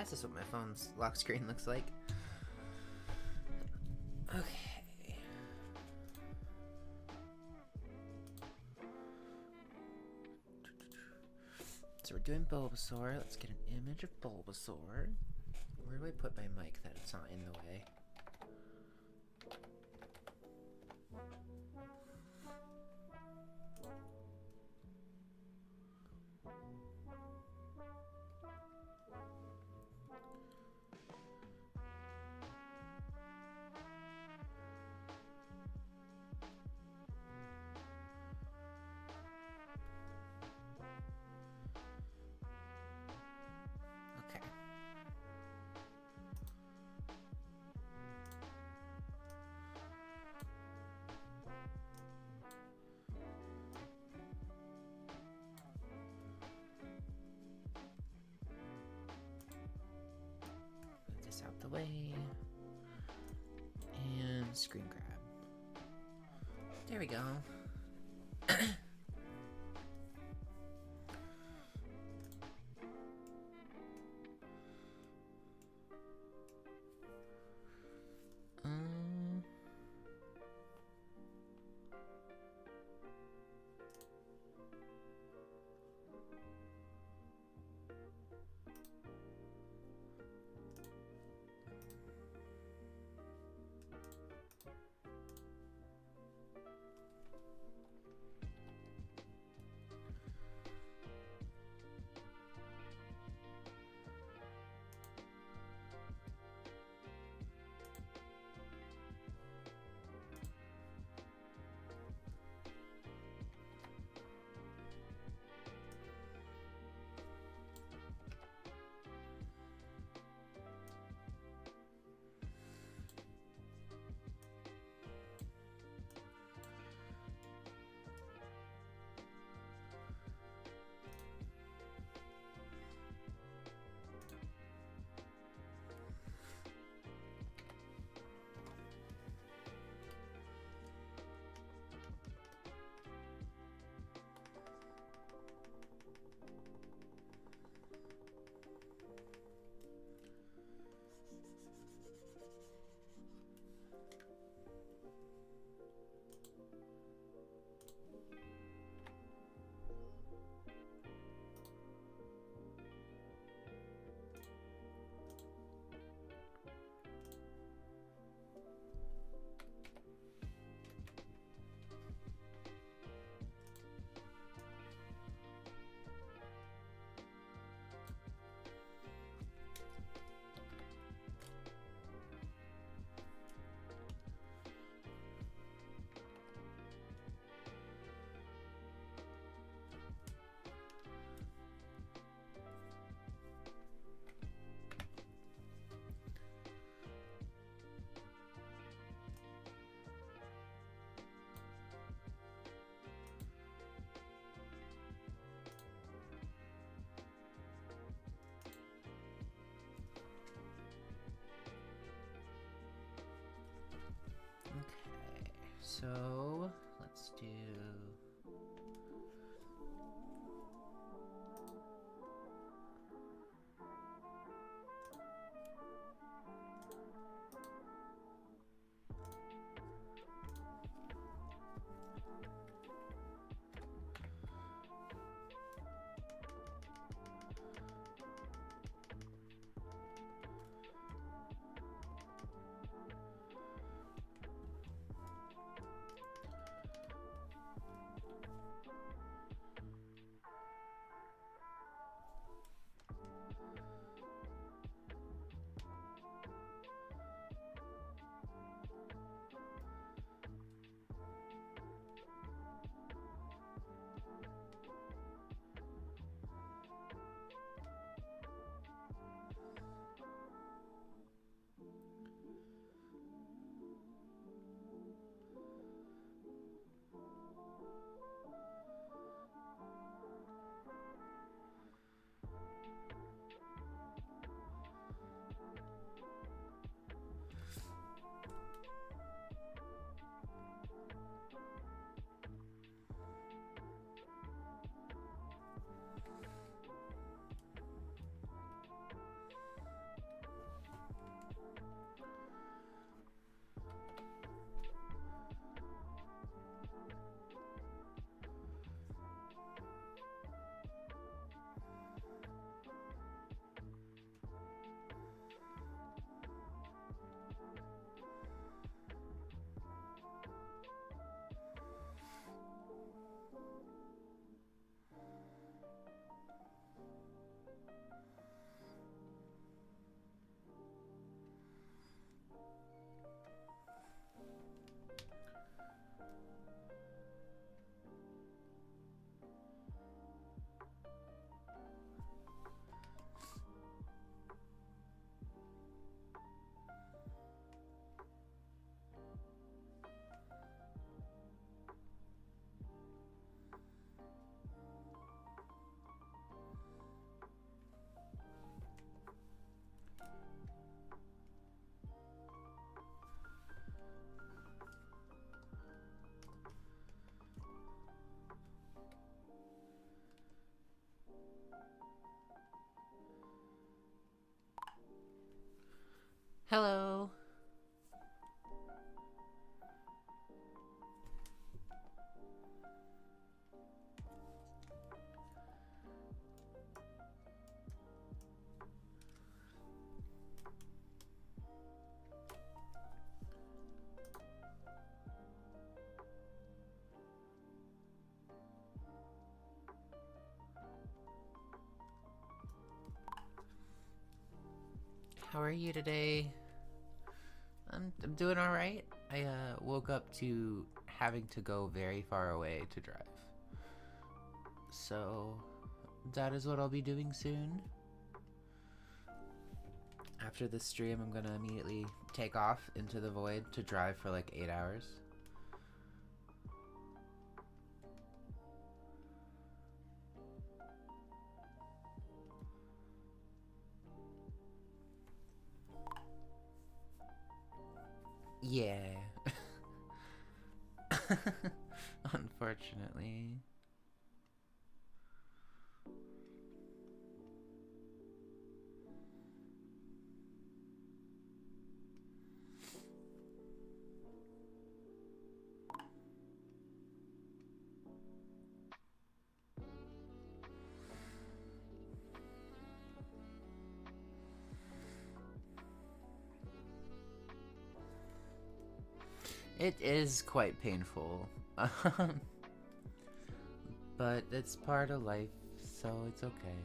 guess that's what my phone's lock screen looks like. Okay. So we're doing Bulbasaur. Let's get an image of Bulbasaur. Where do I put my mic that it's not in the way? Okay. Move this out the way. And screen grab. There we go. Okay, so let's do Hello. How are you today? I'm doing all right. I woke up to having to go very far away to drive. So that is what I'll be doing soon. After this stream, I'm gonna immediately take off into the void to drive for like 8 hours. Yeah. Unfortunately. It is quite painful. But it's part of life, so it's okay.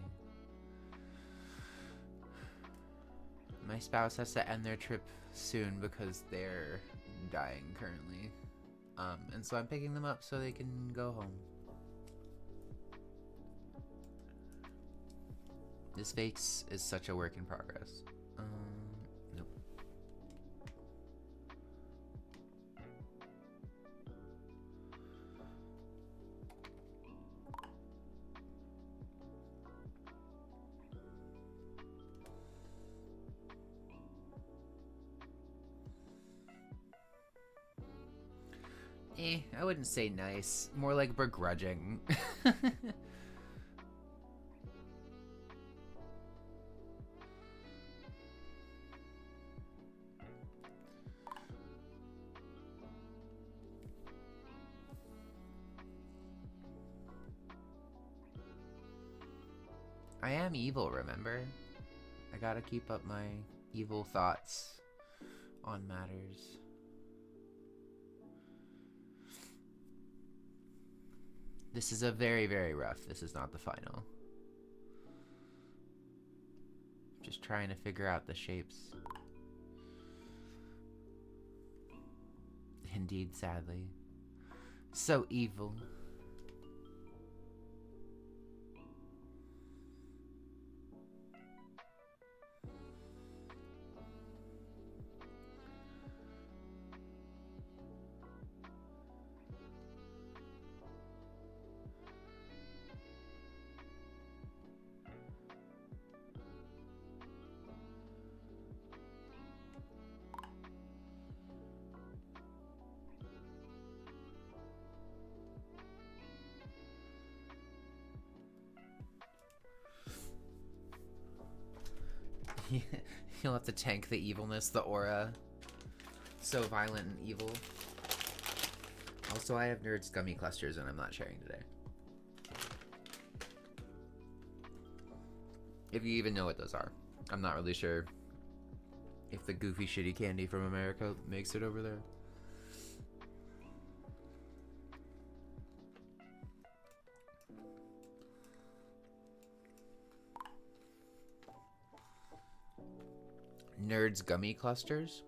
My spouse has to end their trip soon because they're dying currently. And so I'm picking them up so they can go home. This face is such a work in progress. Nope. I wouldn't say nice. More like begrudging. I am evil, remember? I gotta keep up my evil thoughts on matters. This is a very, very rough. This is not the final. Just trying to figure out the shapes. Indeed, sadly. So evil. You'll have to tank the evilness, the aura. So violent and evil. Also, I have Nerd's gummy clusters and I'm not sharing today. If you even know what those are. I'm not really sure if the goofy shitty candy from America makes it over there. Nerd's gummy clusters.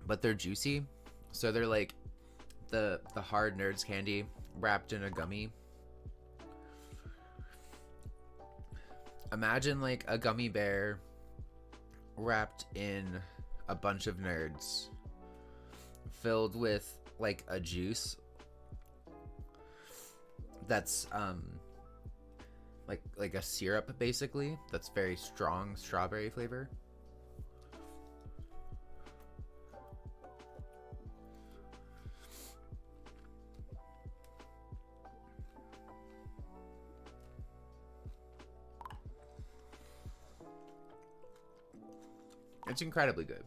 But they're juicy. So they're like the hard Nerd's candy wrapped in a gummy. Imagine like a gummy bear wrapped in a bunch of Nerds filled with like a juice that's like a syrup basically that's very strong strawberry flavor. It's incredibly good.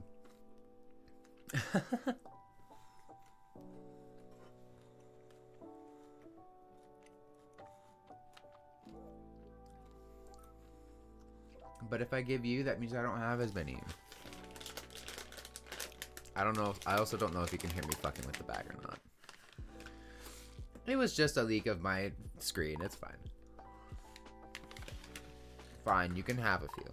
But if I give you, that means I don't have as many. I don't know. I also don't know if you can hear me fucking with the bag or not. It was just a leak of my screen. It's fine. Fine, you can have a few.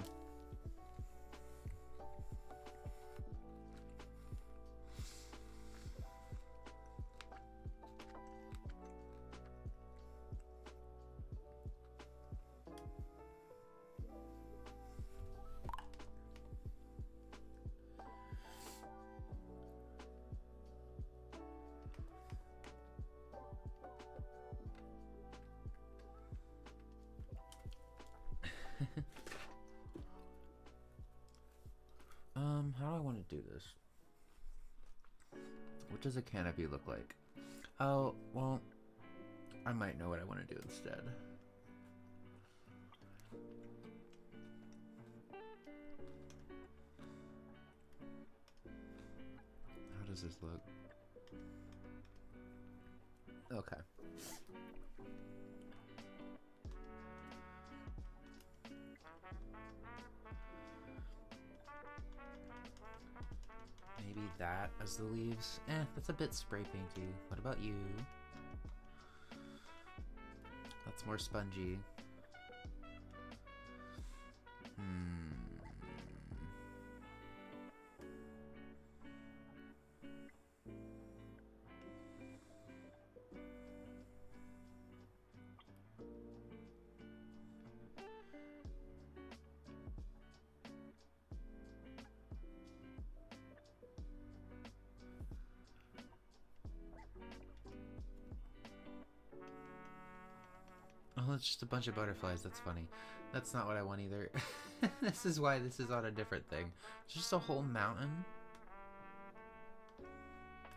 How do I want to do this? What does a canopy look like? Oh, well, I might know what I want to do instead. How does this look? Okay. Maybe that as the leaves. That's a bit spray painty. What about you? That's more spongy. Oh, it's just a bunch of butterflies. That's funny. That's not what I want either. This is why this is on a different thing. It's just a whole mountain.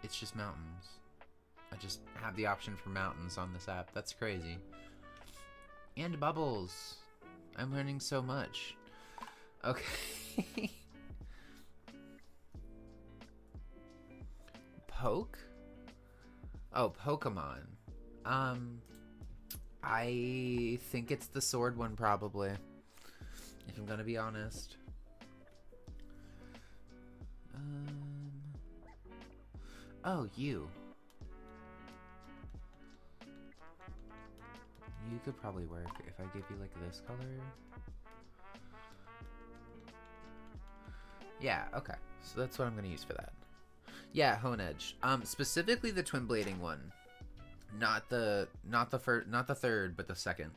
It's just mountains. I just have the option for mountains on this app. That's crazy. And bubbles. I'm learning so much. Okay. Poke? Oh, Pokemon. I think it's the sword one, probably. If I'm gonna be honest. Oh, you. You could probably work if I give you, like, this color. Yeah, okay. So that's what I'm gonna use for that. Yeah, Hone Edge. Specifically the twin blading one. Not the third, but the second.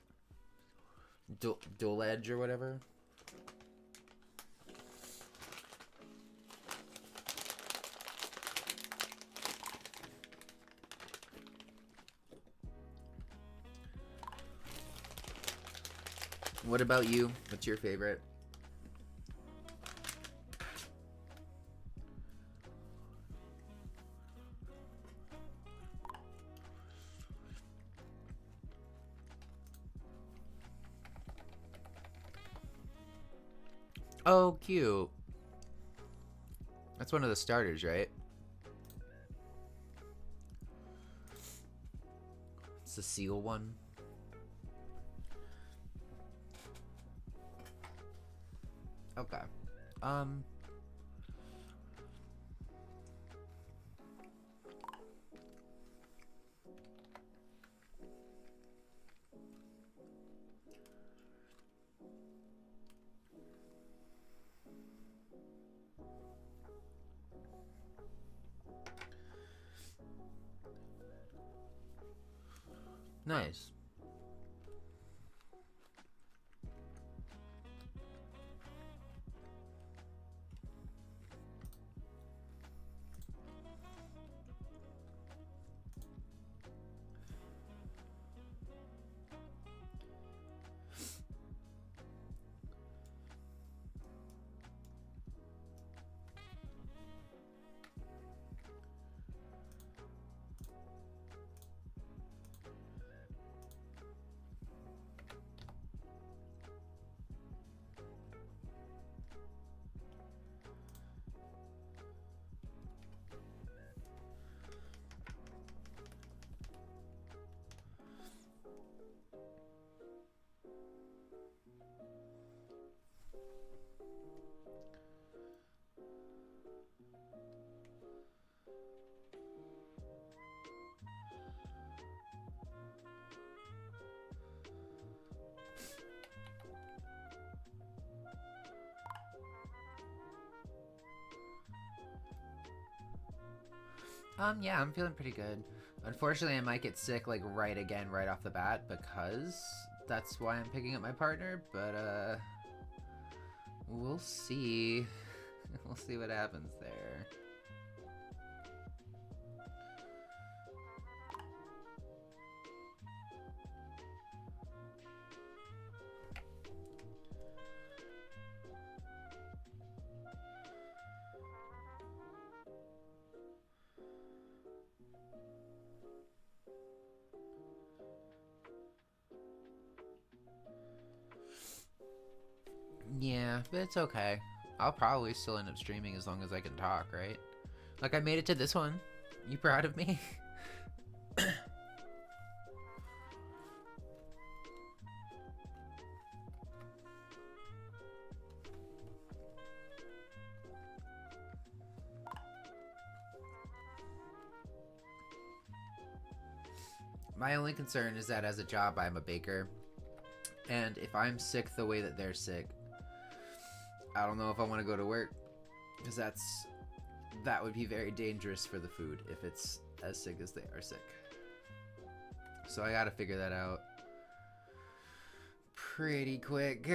Dual edge or whatever. What about you? What's your favorite? Oh, cute. That's one of the starters, right? It's the seal one. Okay. Nice. Yeah, I'm feeling pretty good. Unfortunately, I might get sick like right off the bat because that's why I'm picking up my partner, but we'll see. We'll see what happens there. Yeah, but it's okay. I'll probably still end up streaming as long as I can talk, right? Like, I made it to this one. You proud of me? My only concern is that as a job, I'm a baker. And if I'm sick the way that they're sick, I don't know if I want to go to work. Because that would be very dangerous for the food if it's as sick as they are sick. So I gotta figure that out pretty quick.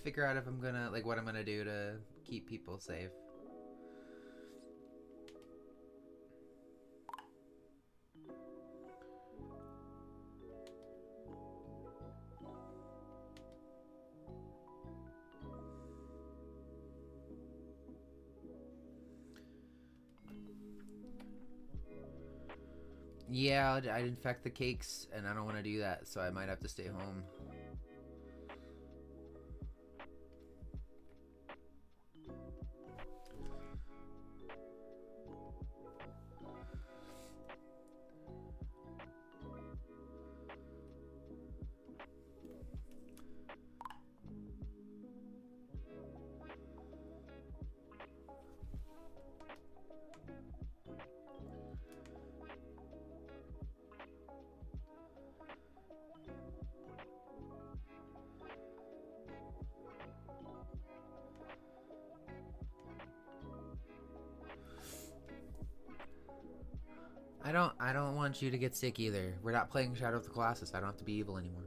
Figure out if I'm gonna, like, what I'm gonna do to keep people safe. Yeah, I'd infect the cakes, and I don't want to do that, so I might have to stay home. I don't want you to get sick either. We're not playing Shadow of the Colossus. I don't have to be evil anymore.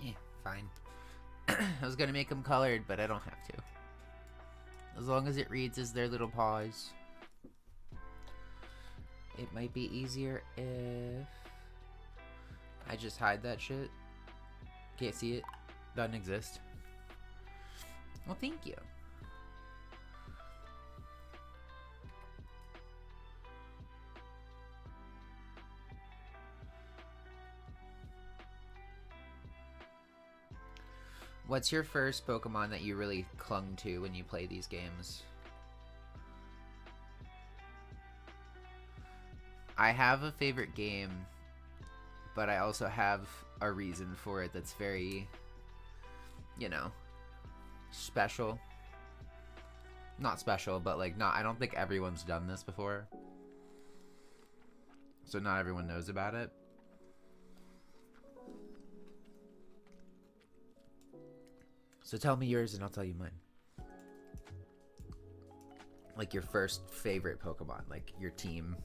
Yeah, fine. I was gonna make them colored, but I don't have to. As long as it reads as their little paws. It might be easier if I just hide that shit. Can't see it. Doesn't exist. Well, thank you. What's your first Pokemon that you really clung to when you play these games? I have a favorite game, but I also have a reason for it that's very, you know, special. Not special, but like I don't think everyone's done this before. So not everyone knows about it. So tell me yours and I'll tell you mine. Like your first favorite Pokemon, like your team.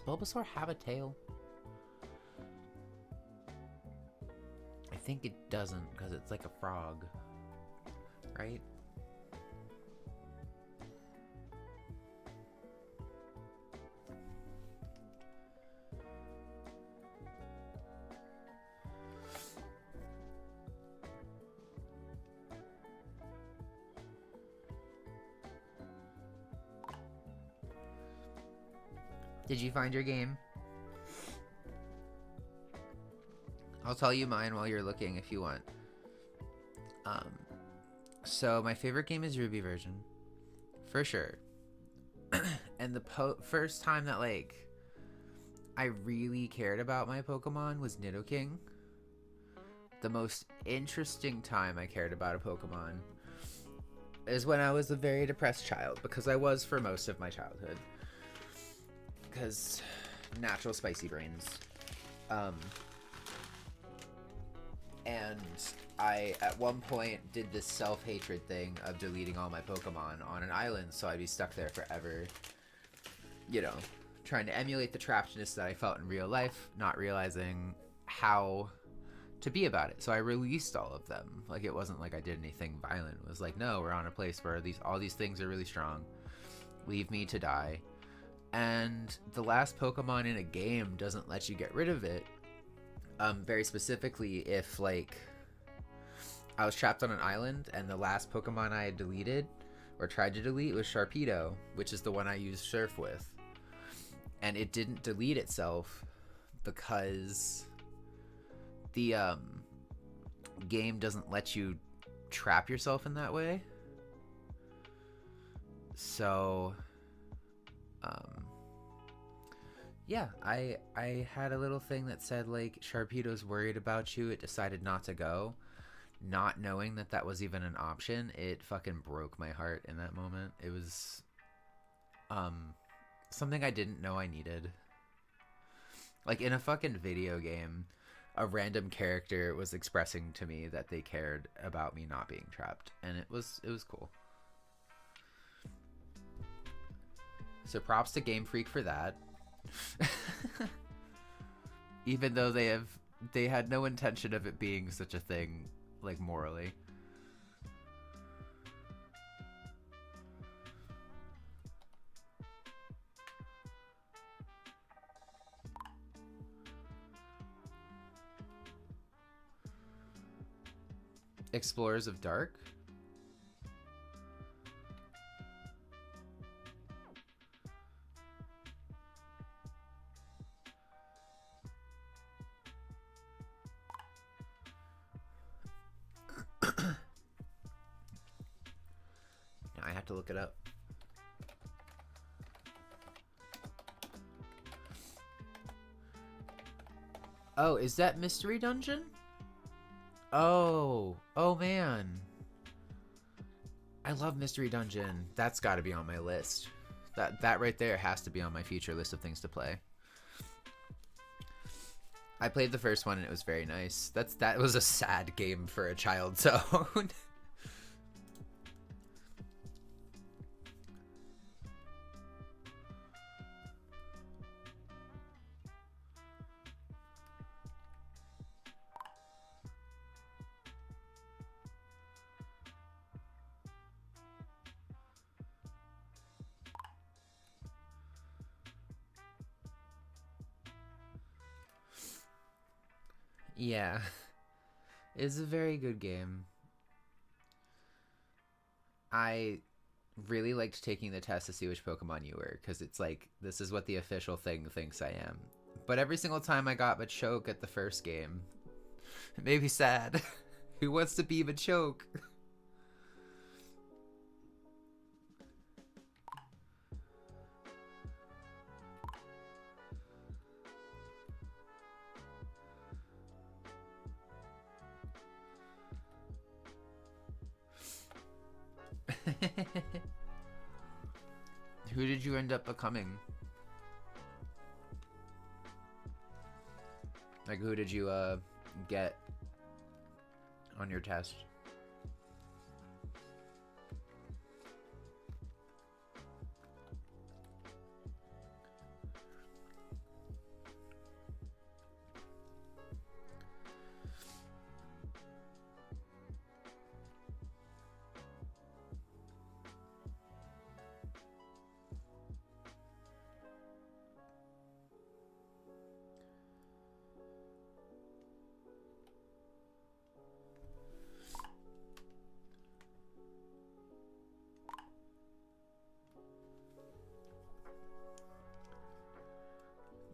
Bulbasaur have a tail? I think it doesn't, because it's like a frog. Right? Did you find your game? I'll tell you mine while you're looking if you want. So my favorite game is Ruby version, for sure. And the first time that like I really cared about my Pokemon was Nidoking. The most interesting time I cared about a Pokemon is when I was a very depressed child, because I was for most of my childhood. Because natural spicy brains. And I, at one point, did this self-hatred thing of deleting all my Pokemon on an island, so I'd be stuck there forever. You know, trying to emulate the trappedness that I felt in real life, not realizing how to be about it. So I released all of them. Like, it wasn't like I did anything violent. It was like, no, we're on a place where all these things are really strong. Leave me to die. And the last Pokemon in a game doesn't let you get rid of it. Very specifically, if like I was trapped on an island and the last Pokemon I had deleted or tried to delete was Sharpedo, which is the one I used Surf with, and it didn't delete itself because the game doesn't let you trap yourself in that way. So yeah, I had a little thing that said like Sharpedo's worried about you. It decided not to go, not knowing that that was even an option. It fucking broke my heart in that moment. It was something I didn't know I needed. Like in a fucking video game, a random character was expressing to me that they cared about me not being trapped, and it was cool. So props to Game Freak for that. Even though they had no intention of it being such a thing, like morally. Explorers of Dark? I have to look it up. Oh, is that Mystery Dungeon? Oh man. I love Mystery Dungeon. That's got to be on my list. That right there has to be on my future list of things to play. I played the first one and it was very nice. That was a sad game for a child zone. Yeah. It's a very good game. I really liked taking the test to see which Pokemon you were, because it's like, this is what the official thing thinks I am. But every single time I got Machoke at the first game, it made me sad. Who wants to be Machoke? Who did you end up becoming? Like, who did you get on your test?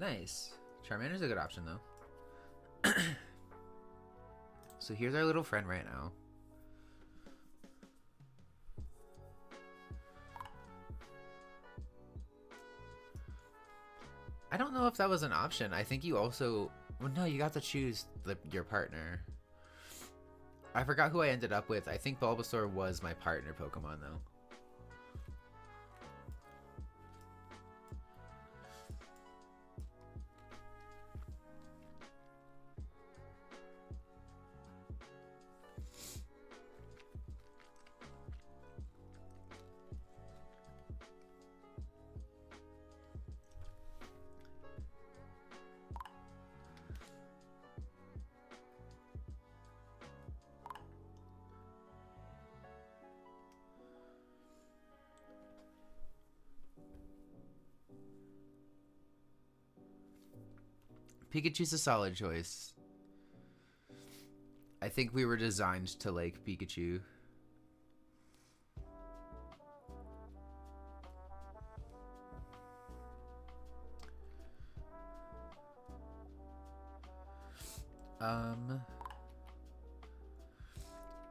Nice. Charmander's a good option, though. So here's our little friend right now. I don't know if that was an option. I think you also... Well, no, you got to choose your partner. I forgot who I ended up with. I think Bulbasaur was my partner Pokemon, though. Pikachu's a solid choice. I think we were designed to like Pikachu.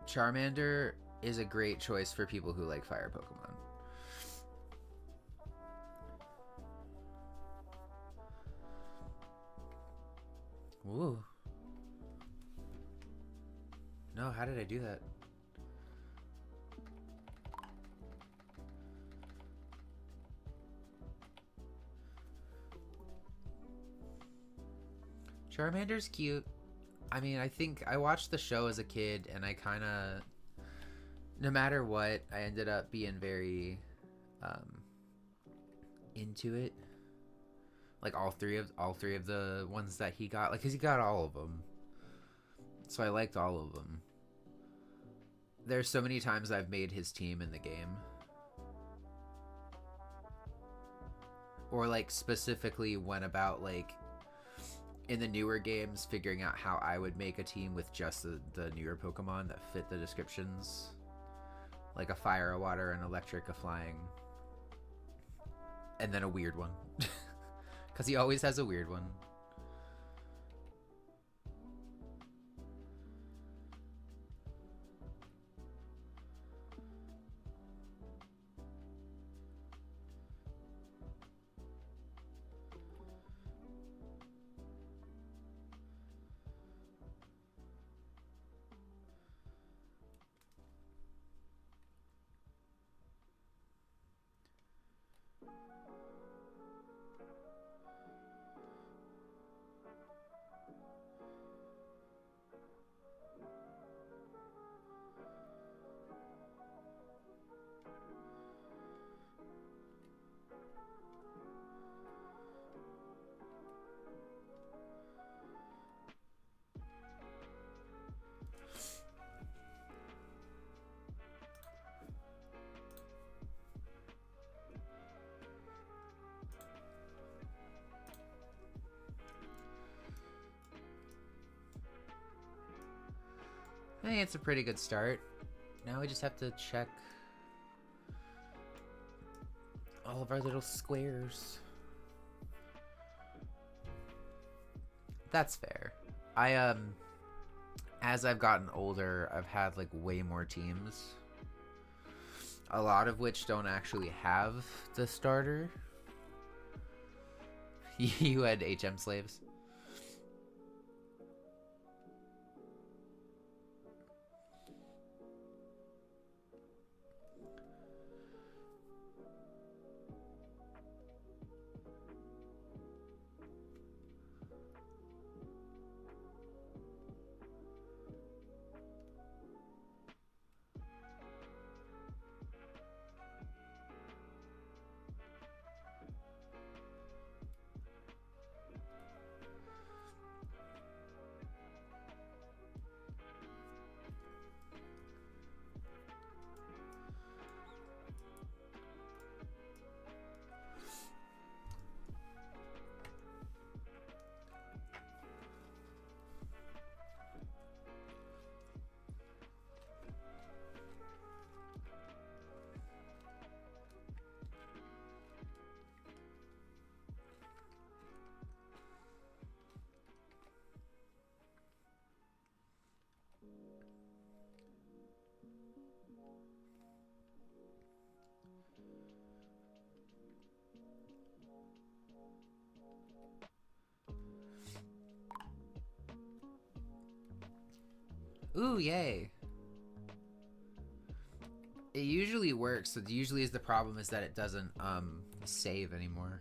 Charmander is a great choice for people who like fire Pokemon. Ooh. No, how did I do that? Charmander's cute. I mean, I think I watched the show as a kid and I kind of, no matter what, I ended up being very into it. Like all three of the ones that he got, like, cause he got all of them, so I liked all of them. There's so many times I've made his team in the game, or like specifically went about like in the newer games figuring out how I would make a team with just the newer Pokemon that fit the descriptions, like a fire, a water, an electric, a flying, and then a weird one. Because he always has a weird one. I think it's a pretty good start. Now we just have to check all of our little squares. That's fair. As I've gotten older, I've had like way more teams. A lot of which don't actually have the starter. You had HM slaves. Ooh, yay. It usually works. So usually is the problem is that it doesn't save anymore.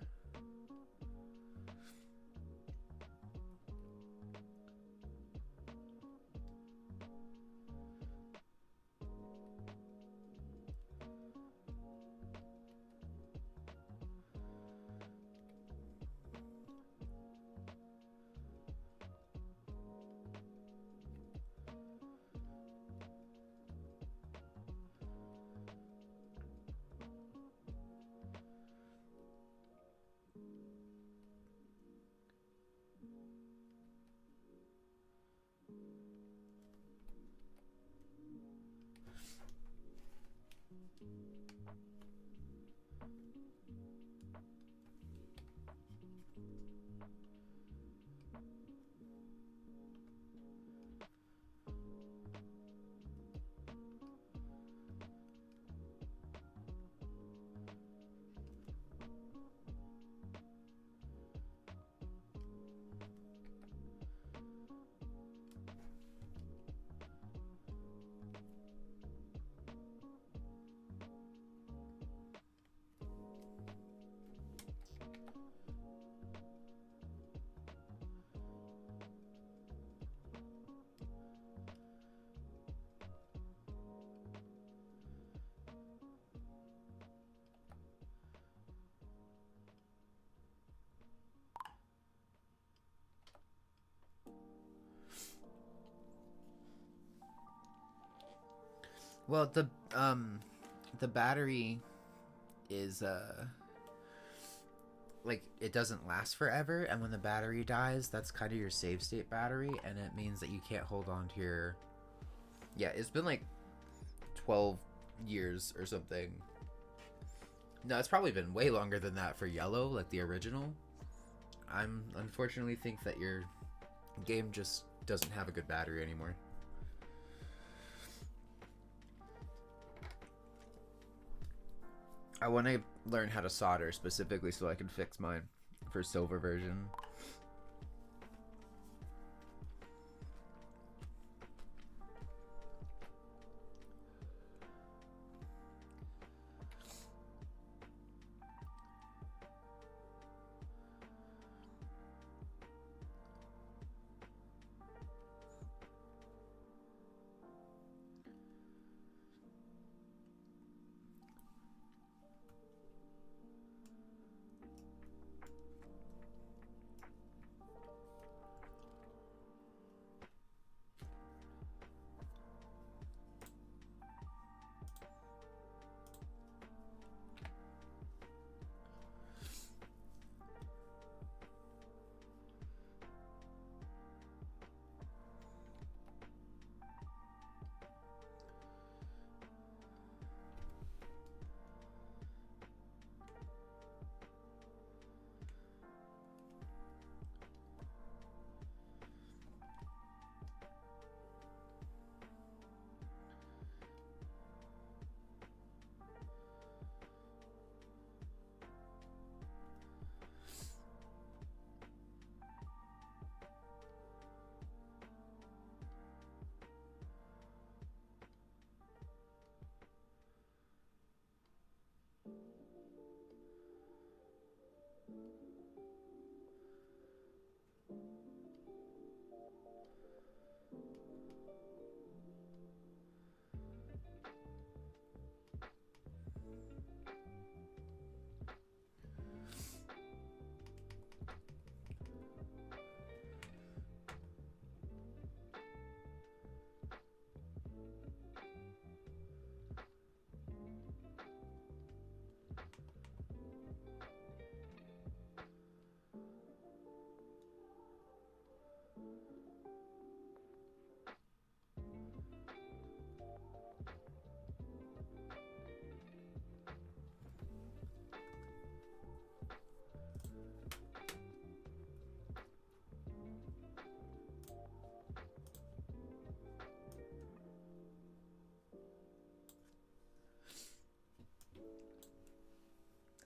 Well, the battery is like it doesn't last forever, and when the battery dies, that's kind of your save state battery, and it means that you can't hold on to your. Yeah, it's been like 12 years or something. No, it's probably been way longer than that for yellow, like the original. I'm unfortunately think that your game just doesn't have a good battery anymore. I want to learn how to solder specifically so I can fix mine for silver version.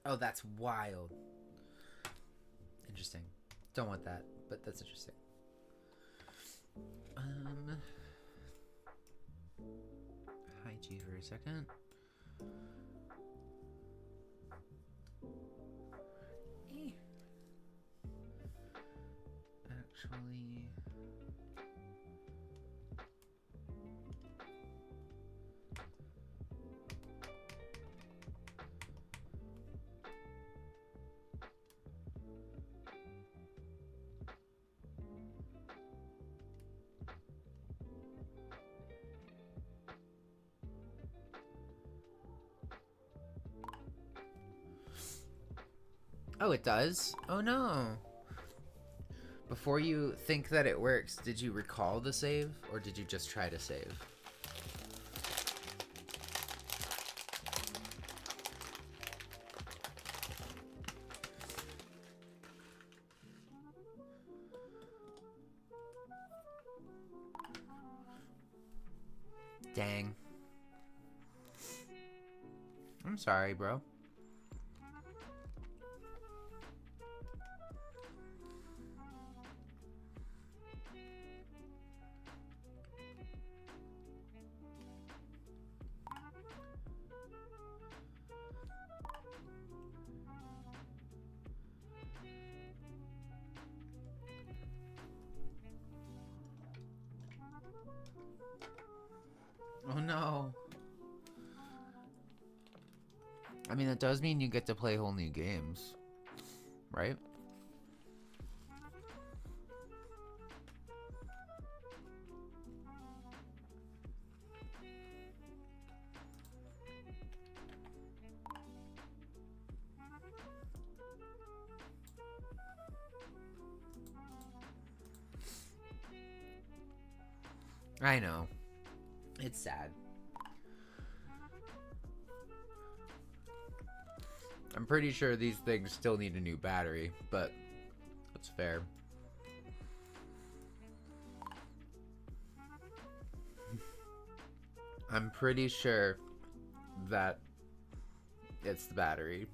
Oh, that's wild. Interesting. Don't want that, but that's interesting. Um, a second. Actually... Oh, it does? Oh no. Before you think that it works, did you recall the save, or did you just try to save? Dang. I'm sorry, bro. Oh no. I mean, that does mean you get to play whole new games, right? I know. It's sad. I'm pretty sure these things still need a new battery, but that's fair. I'm pretty sure that it's the battery.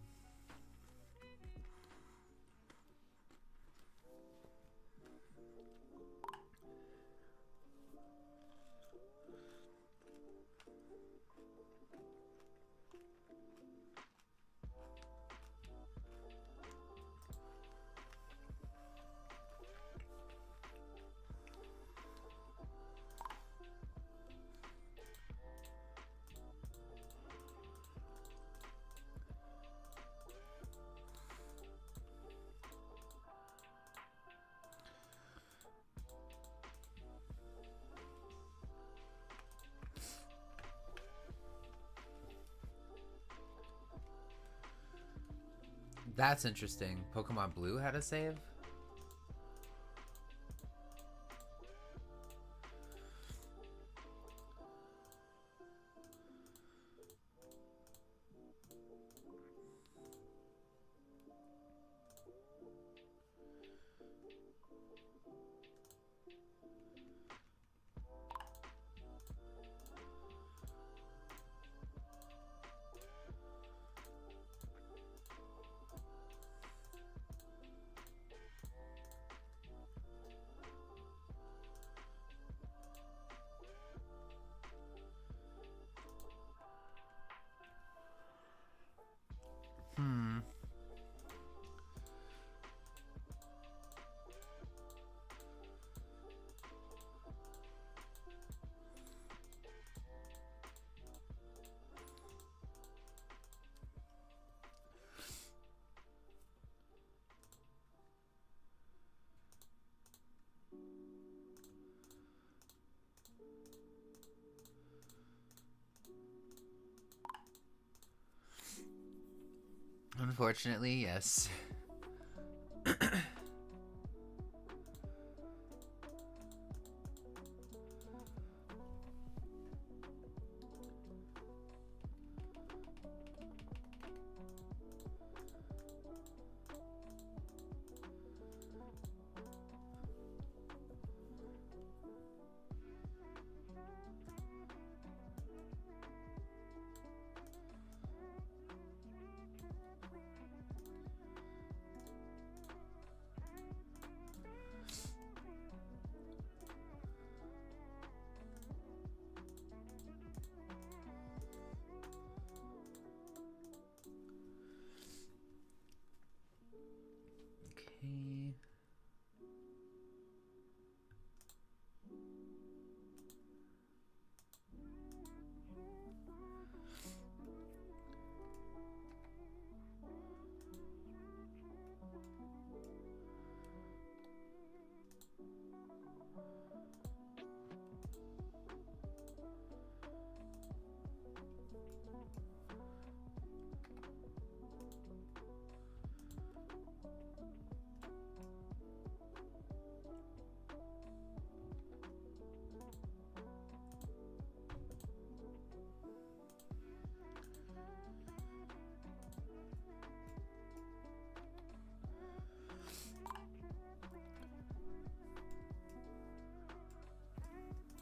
That's interesting. Pokemon Blue had a save? Unfortunately, yes.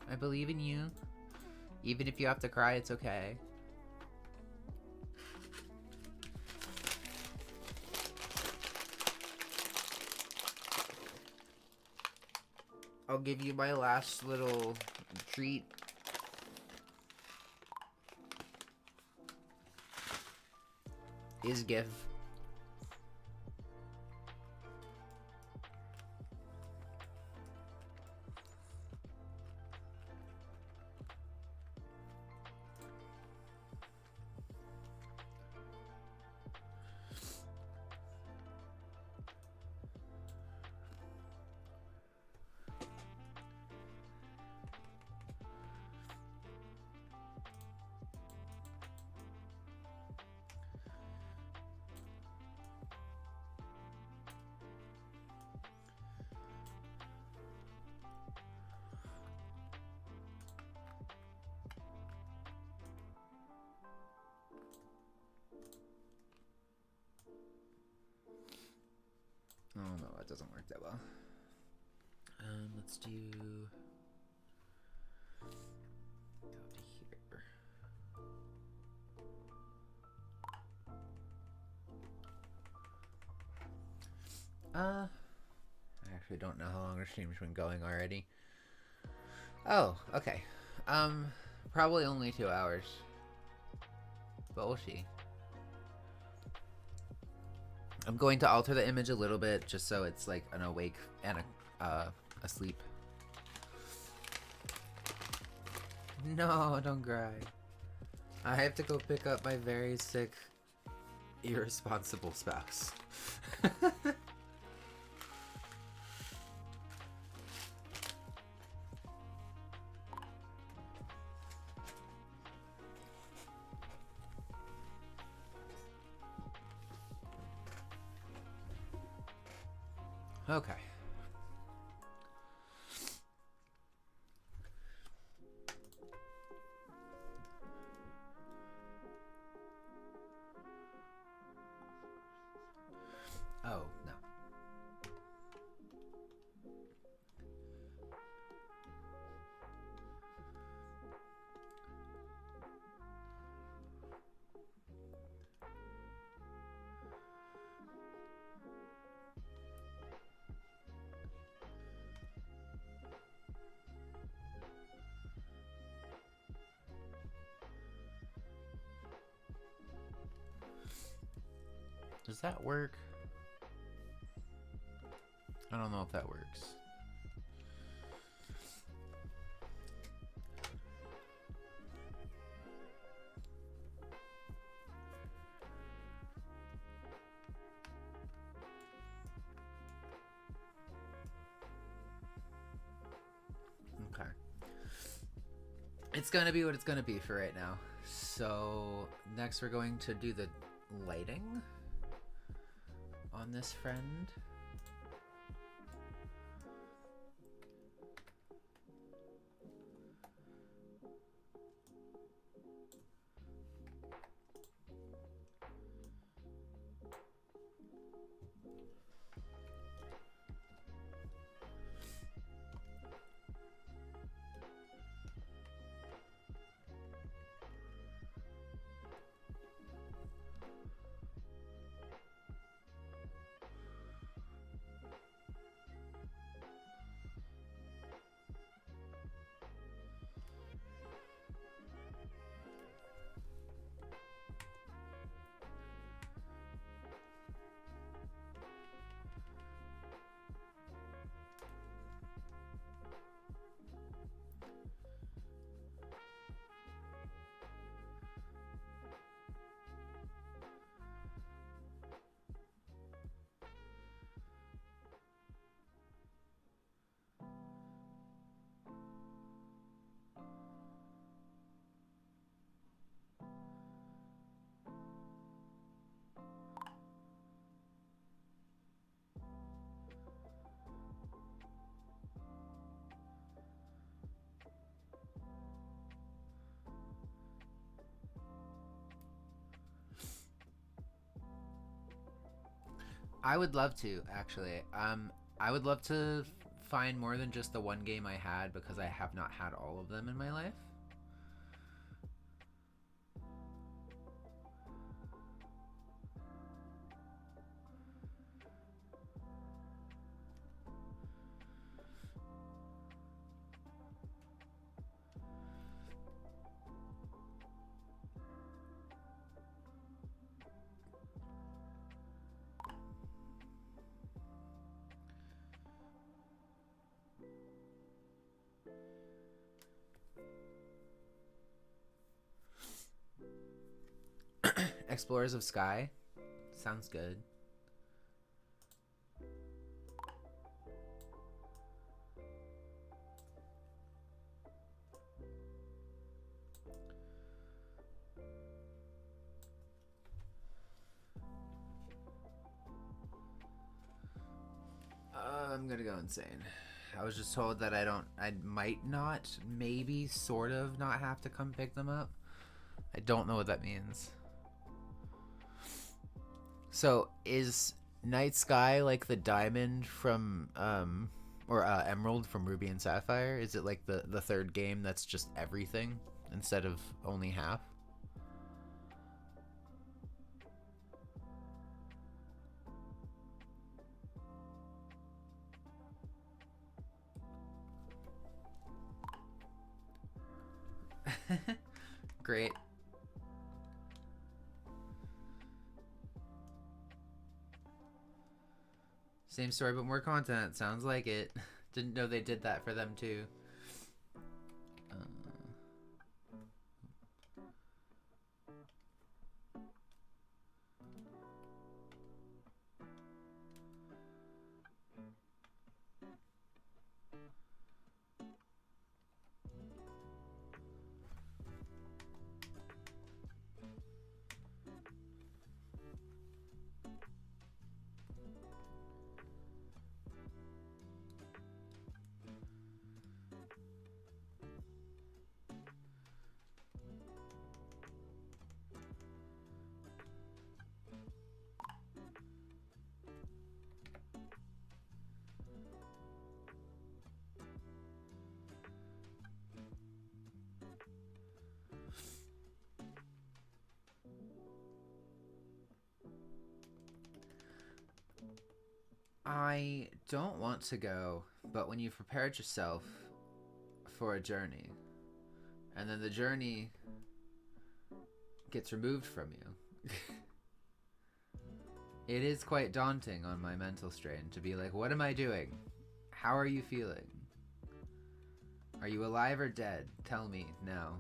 I believe in you. Even if you have to cry, it's okay. I'll give you my last little treat. Is give. Oh no, that doesn't work that well. Let's do go to here. I actually don't know how long our stream's been going already. Oh, okay. Probably only 2 hours, but we'll see. I'm going to alter the image a little bit just so it's like an awake and asleep. No, don't cry. I have to go pick up my very sick, irresponsible spouse. Okay. Oh, no. Does that work? I don't know if that works. Okay. It's gonna be what it's gonna be for right now. So next we're going to do the lighting on this friend. I would love to, actually. I would love to find more than just the one game I had because I have not had all of them in my life. Explorers of Sky. Sounds good. I'm gonna go insane. I was just told that I might not, maybe, sort of, not have to come pick them up. I don't know what that means. So, is Night Sky like the diamond from, or Emerald from Ruby and Sapphire? Is it like the third game that's just everything instead of only half? Great. Same story, but more content. Sounds like it. Didn't know they did that for them too. I don't want to go, but when you've prepared yourself for a journey, and then the journey gets removed from you, it is quite daunting on my mental strain to be like, what am I doing? How are you feeling? Are you alive or dead? Tell me now.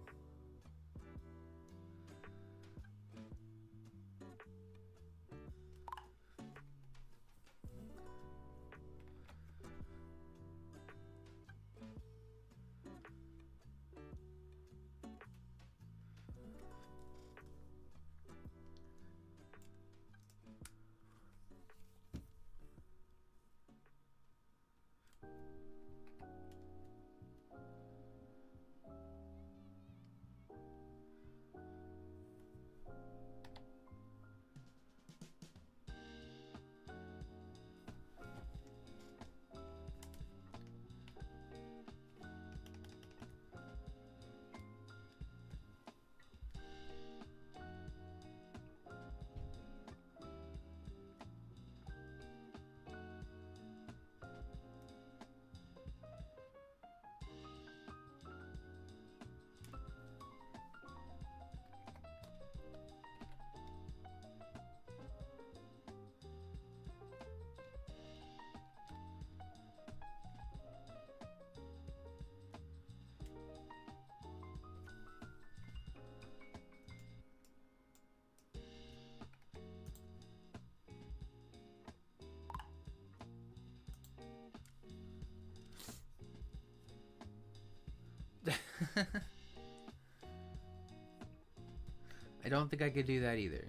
I don't think I could do that either,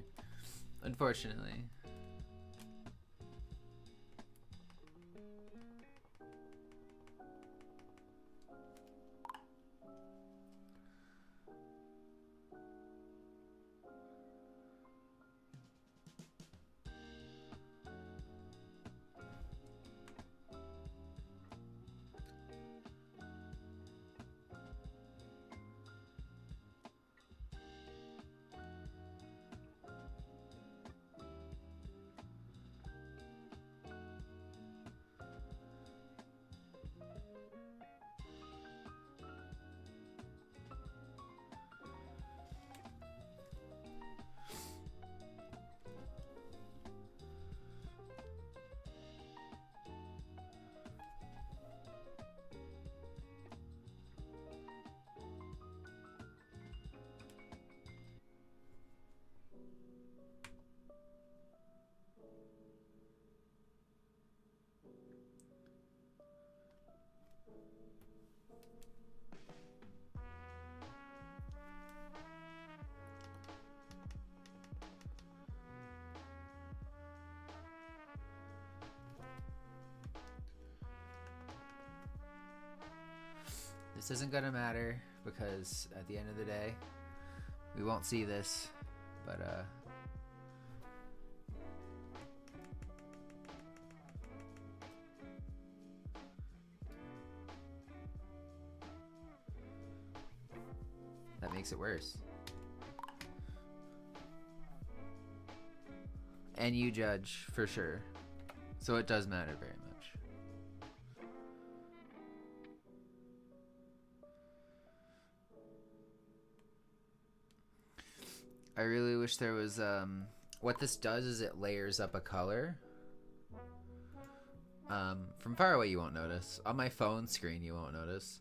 unfortunately. This isn't gonna matter because at the end of the day, we won't see this, but that makes it worse. And you judge for sure. So it does matter very much. I really wish there was what this does is it layers up a color. From far away you won't notice. On my phone screen you won't notice.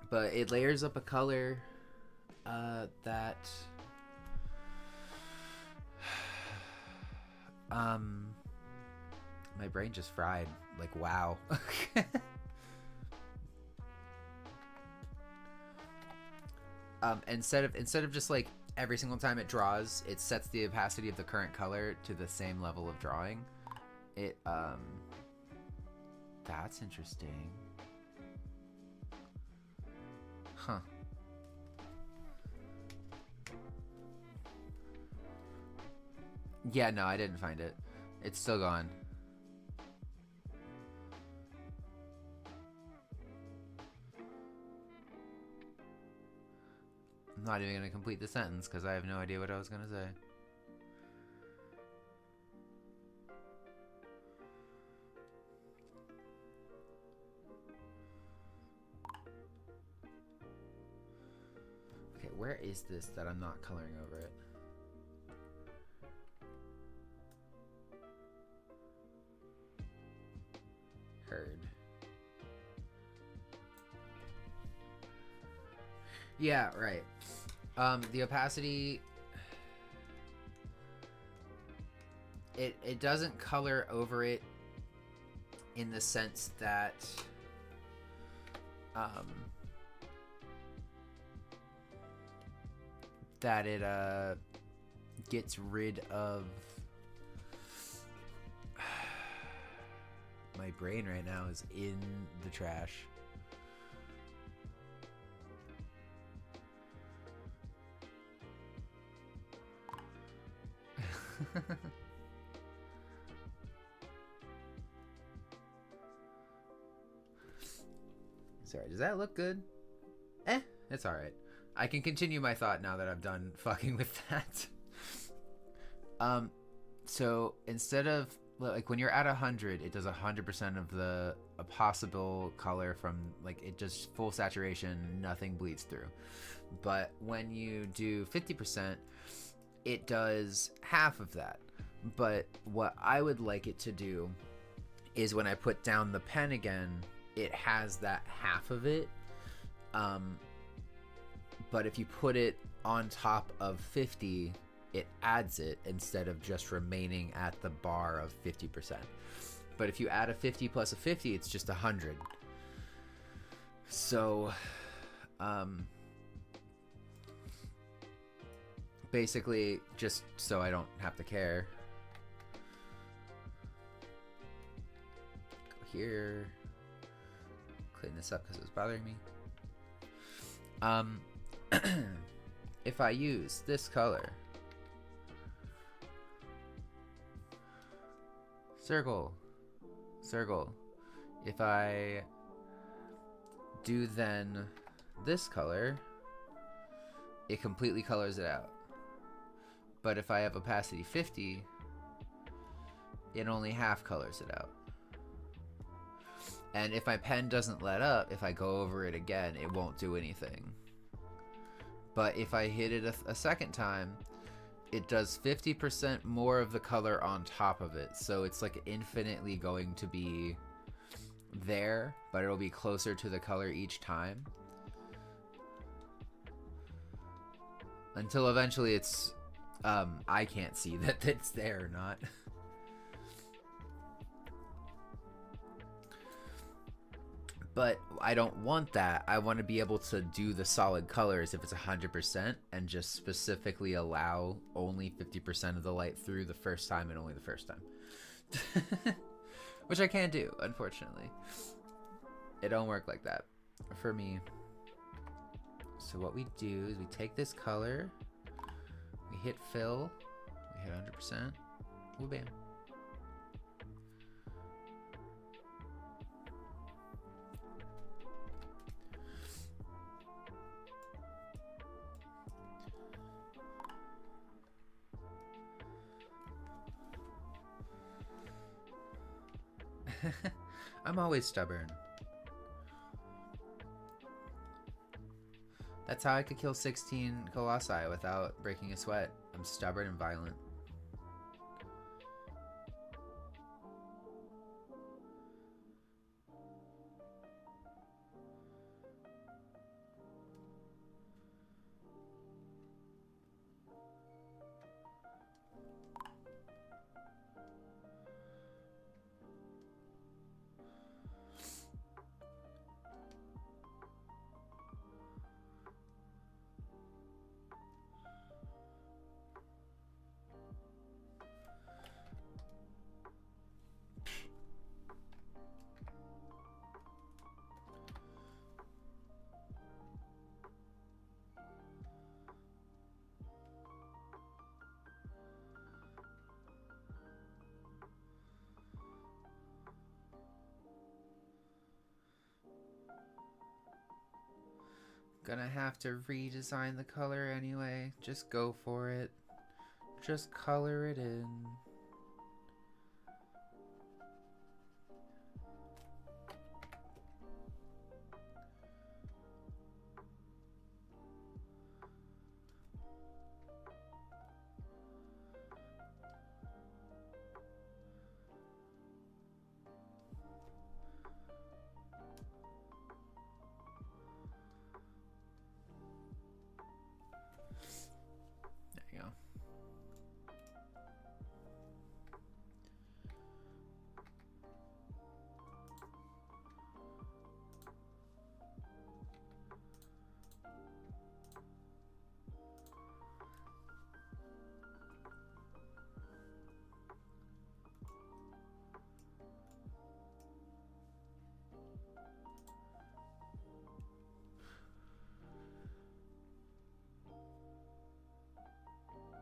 But it layers up a color that my brain just fried. Like, wow. Instead of just like every single time it draws, it sets the opacity of the current color to the same level of drawing. It that's interesting. Huh. Yeah, no, I didn't find it. It's still gone. I'm not even gonna complete the sentence because I have no idea what I was gonna say. Okay, where is this that I'm not coloring over it? Heard. Yeah, right. The opacity, it doesn't color over it in the sense that that it gets rid of my brain right now is in the trash. Sorry, does that look good? It's alright. I can continue my thought now that I'm done fucking with that. So instead of, like, when you're at 100, it does 100% of a possible color from, like, it just full saturation, nothing bleeds through. But when you do 50%, it does half of that. But what I would like it to do is when I put down the pen again, it has that half of it. But if you put it on top of 50, it adds it instead of just remaining at the bar of 50%. But if you add a 50 plus a 50, it's just 100. So, basically, just so I don't have to care. Go here. Clean this up because it was bothering me. If I use this color, circle, if I do then this color, it completely colors it out. But if I have opacity 50, it only half colors it out. And if my pen doesn't let up, if I go over it again, it won't do anything. But if I hit it a second time, it does 50% more of the color on top of it. So it's like infinitely going to be there, but it'll be closer to the color each time. Until eventually it's, I can't see that it's there or not. But I don't want that. I want to be able to do the solid colors if it's 100% and just specifically allow only 50% of the light through the first time and only the first time. Which I can't do, unfortunately. It don't work like that for me. So what we do is we take this color, we hit fill, we hit 100%, ooh, bam. I'm always stubborn. That's how I could kill 16 Colossi without breaking a sweat. I'm stubborn and violent. Gonna have to redesign the color anyway. Just go for it. Just color it in.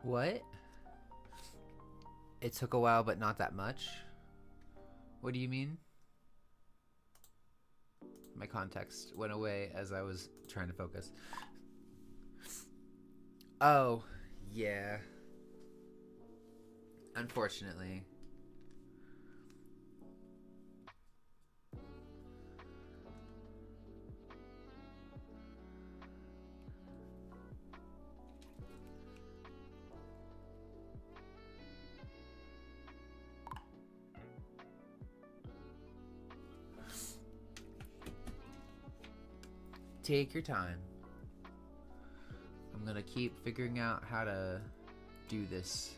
What? It took a while, but not that much? What do you mean? My context went away as I was trying to focus. Oh, yeah. Unfortunately. Take your time. I'm gonna keep figuring out how to do this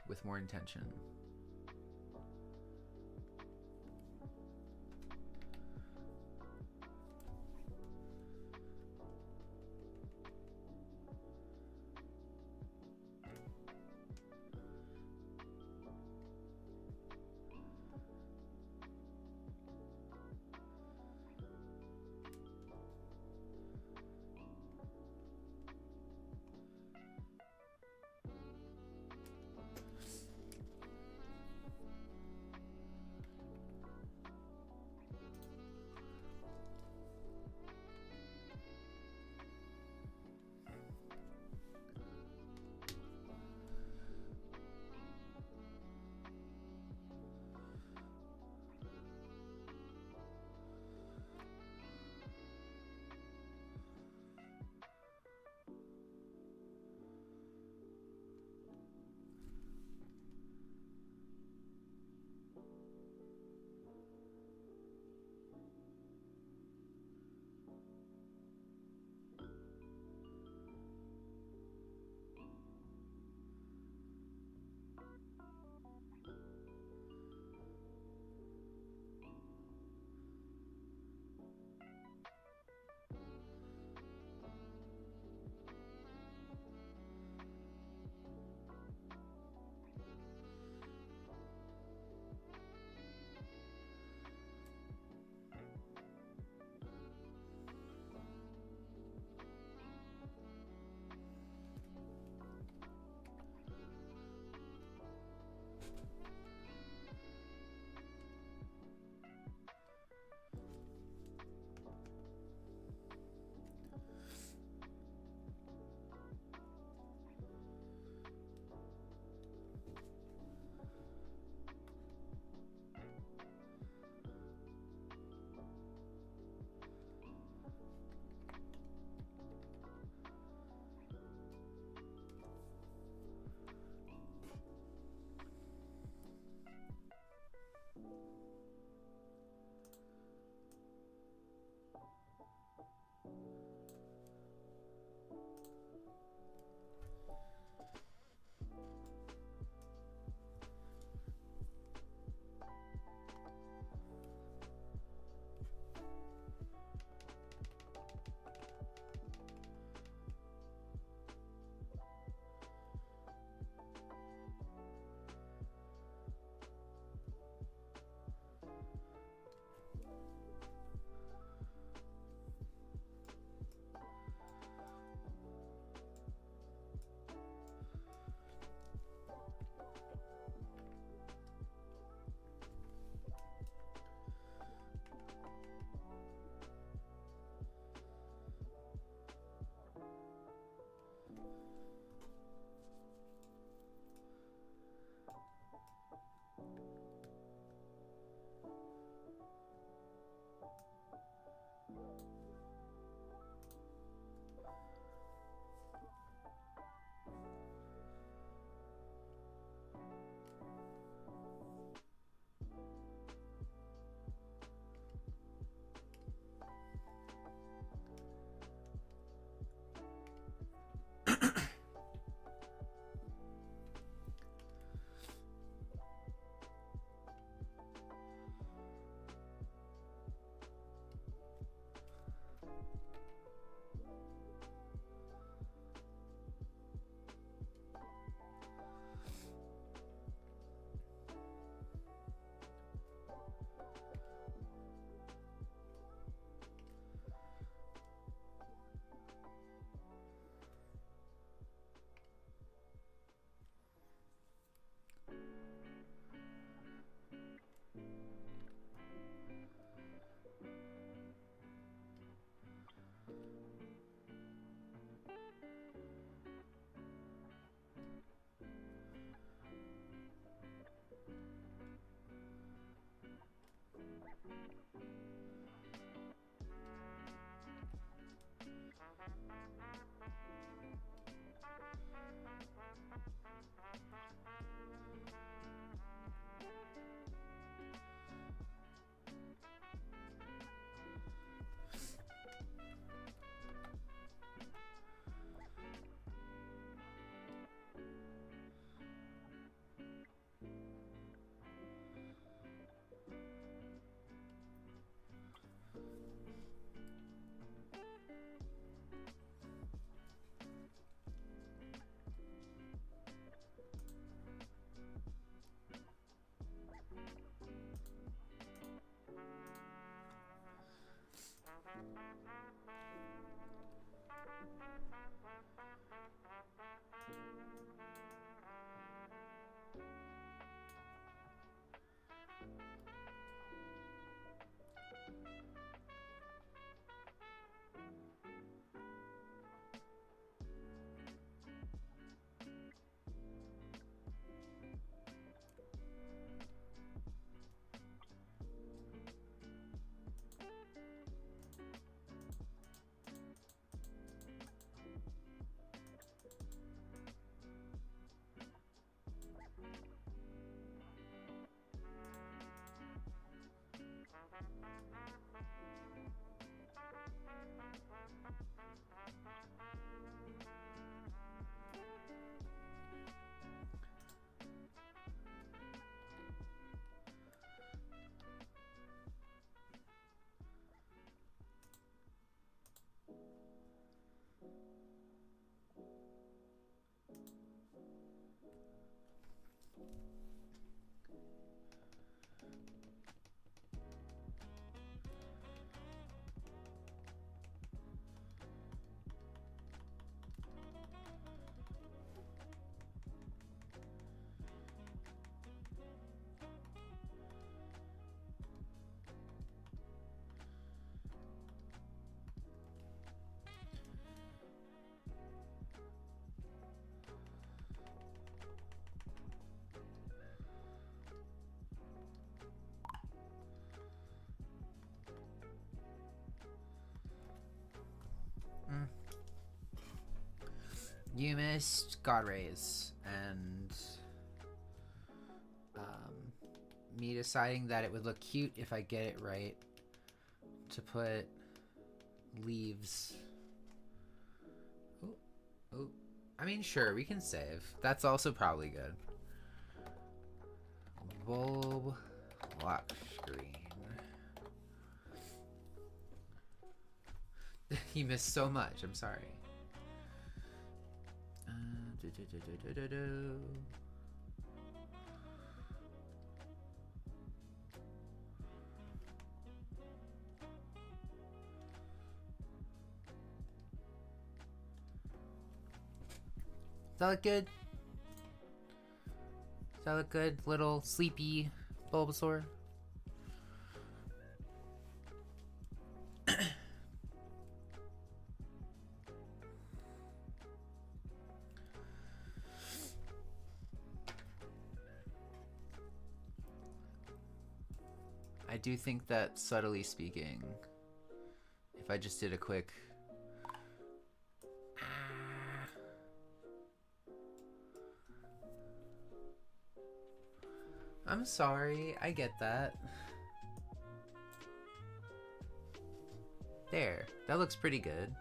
with more intention. You missed God Rays, and me deciding that it would look cute if I get it right to put leaves. Oh, oh. I mean, sure, we can save. That's also probably good. Bulb lock screen. You missed so much. I'm sorry. Does that look good? Does that look good? Little sleepy Bulbasaur? I do think that, subtly speaking, if I just did a quick... I'm sorry, I get that. There, that looks pretty good.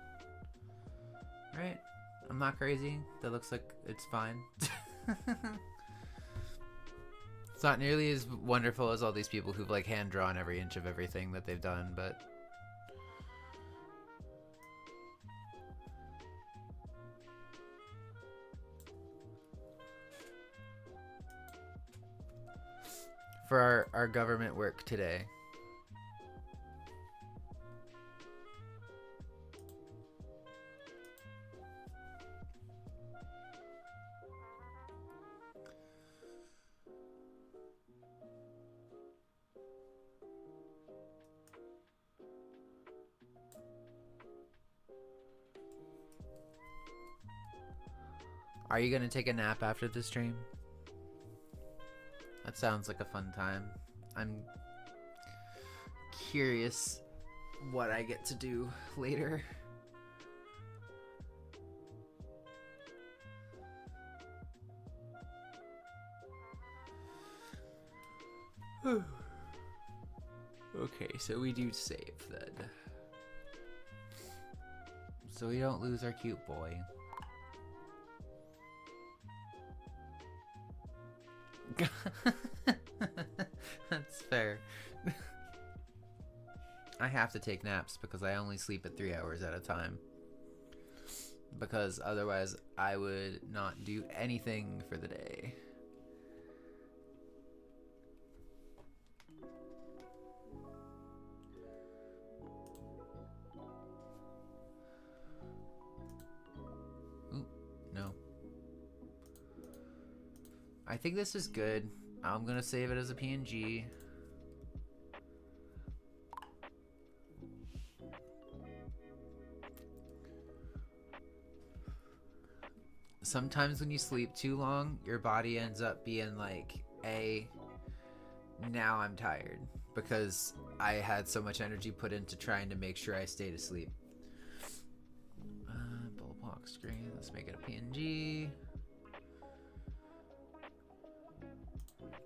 Right? I'm not crazy. That looks like it's fine. It's not nearly as wonderful as all these people who've like hand drawn every inch of everything that they've done, but for our government work today. Are you gonna take a nap after the stream? That sounds like a fun time. I'm curious what I get to do later. Okay, so we do save then. So we don't lose our cute boy. That's fair. I have to take naps because I only sleep at 3 hours at a time. Because otherwise I would not do anything for the day. Ooh, no. I think this is good. I'm gonna save it as a PNG. Sometimes when you sleep too long, your body ends up being like, now I'm tired. Because I had so much energy put into trying to make sure I stayed asleep. Bulb lock screen, let's make it a PNG.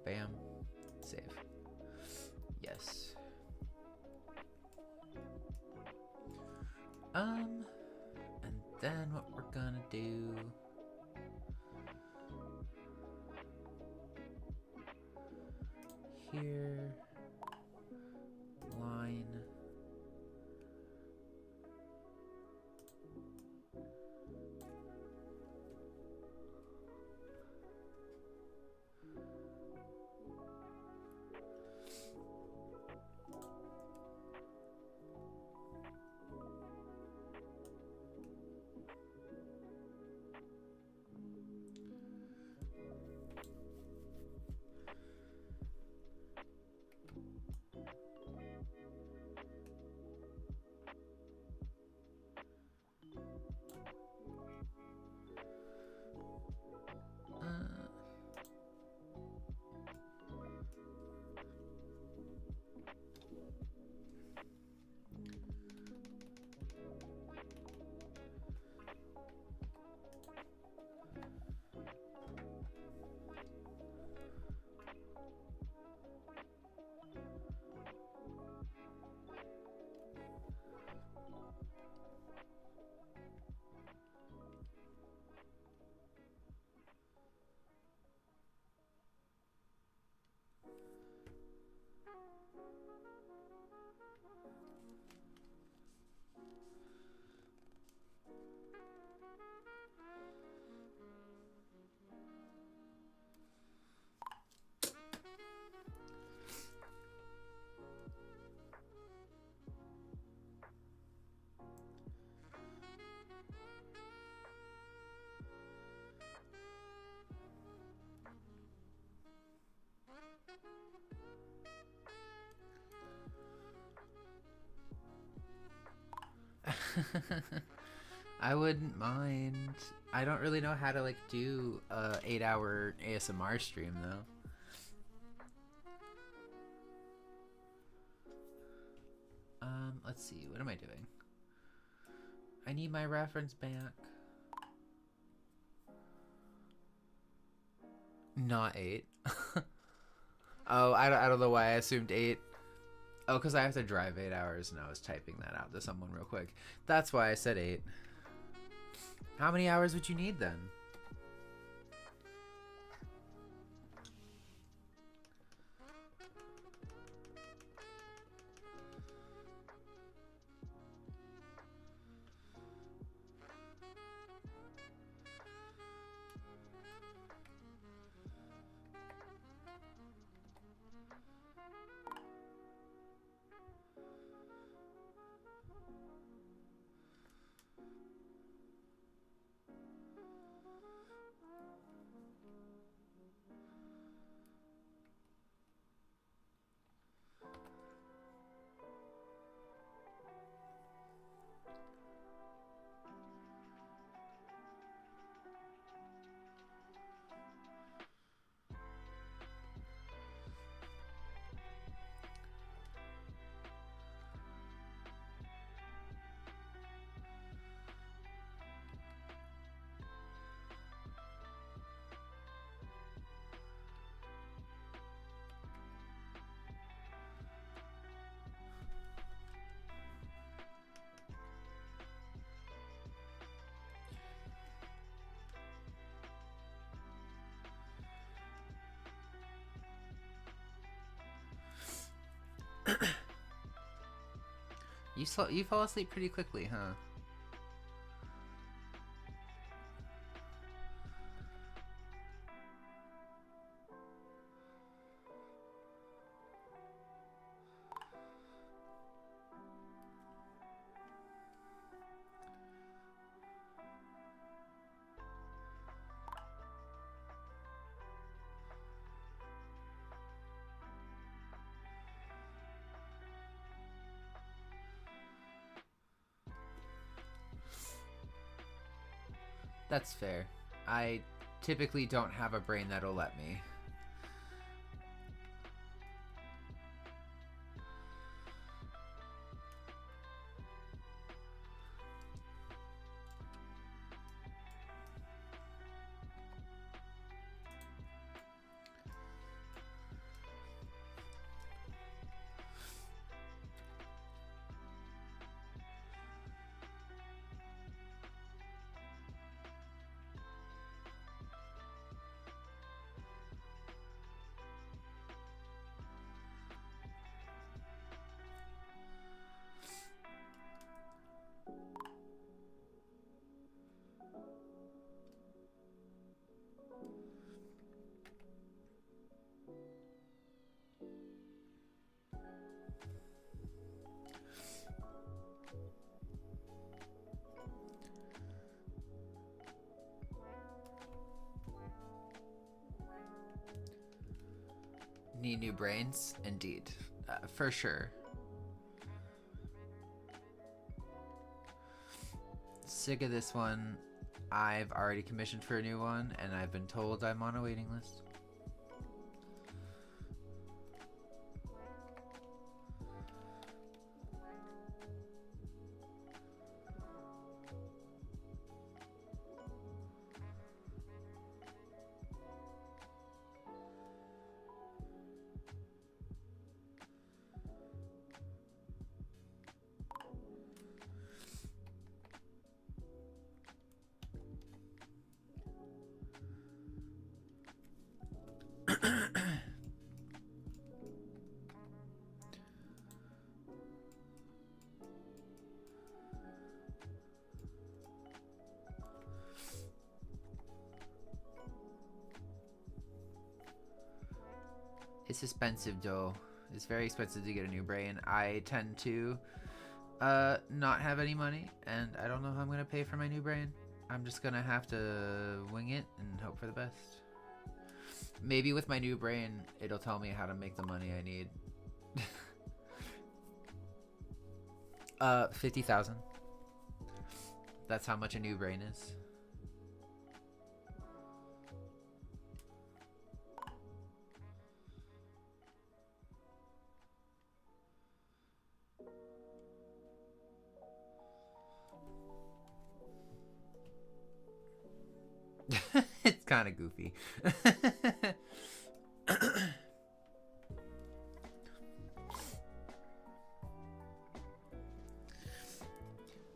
Bam. Save. Yes. And then what we're gonna do... Here... Line... I wouldn't mind. I don't really know how to like do a 8-hour ASMR stream though. Let's see. What am I doing? I need my reference back. Not 8. Oh, I don't know why I assumed 8. Oh, because I have to drive 8 hours, and I was typing that out to someone real quick. That's why I said 8. How many hours would you need then? You fall asleep pretty quickly, huh? That's fair. I typically don't have a brain that'll let me. Need new brains? Indeed. For sure. Sick of this one. I've already commissioned for a new one, and I've been told I'm on a waiting list. It's expensive though. It's very expensive to get a new brain. I tend to not have any money, and I don't know how I'm gonna pay for my new brain. I'm just gonna have to wing it and hope for the best. Maybe with my new brain, it'll tell me how to make the money I need. 50,000. That's how much a new brain is. It's kind of goofy.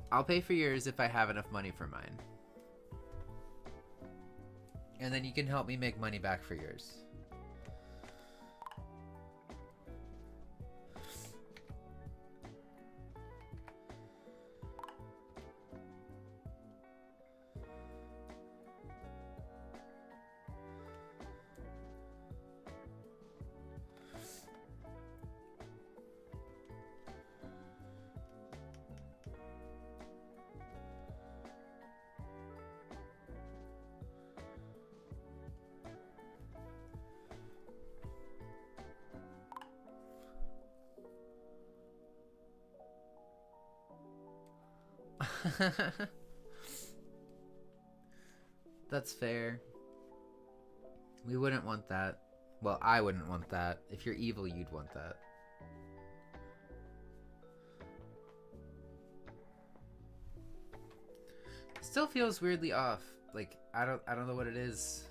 I'll pay for yours if I have enough money for mine. And then you can help me make money back for yours. That's fair. We wouldn't want that. Well, I wouldn't want that. If you're evil, you'd want that. Still feels weirdly off. Like, I don't know what it is.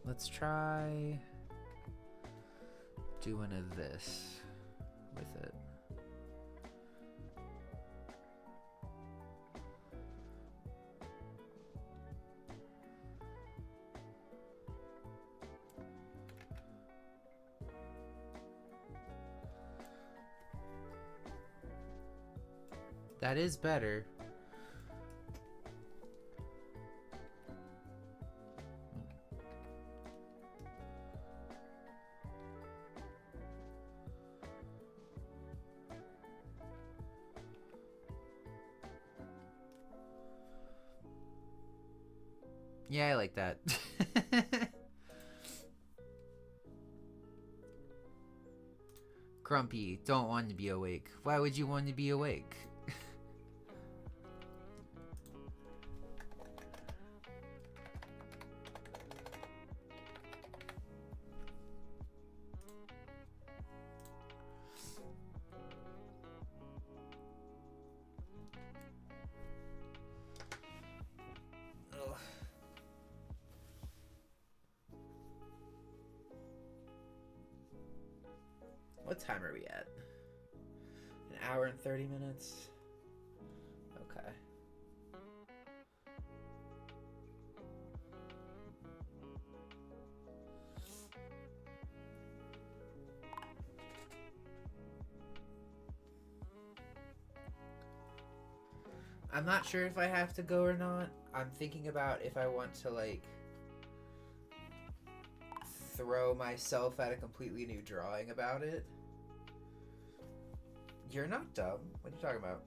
Let's try doing this with it. That is better. Yeah, I like that. Grumpy, don't want to be awake. Why would you want to be awake? What time are we at? An hour and 30 minutes? Okay. I'm not sure if I have to go or not. I'm thinking about if I want to, like, throw myself at a completely new drawing about it. You're not dumb. What are you talking about?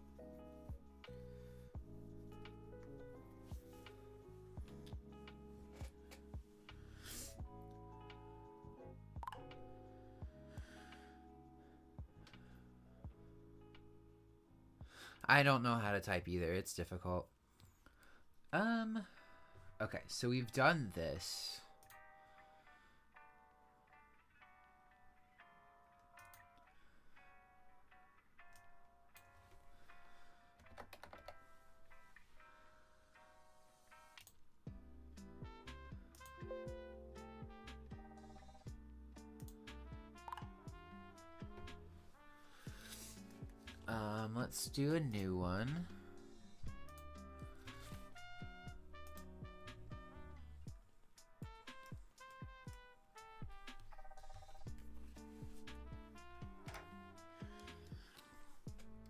I don't know how to type either. It's difficult. Okay, so we've done this. Let's do a new one.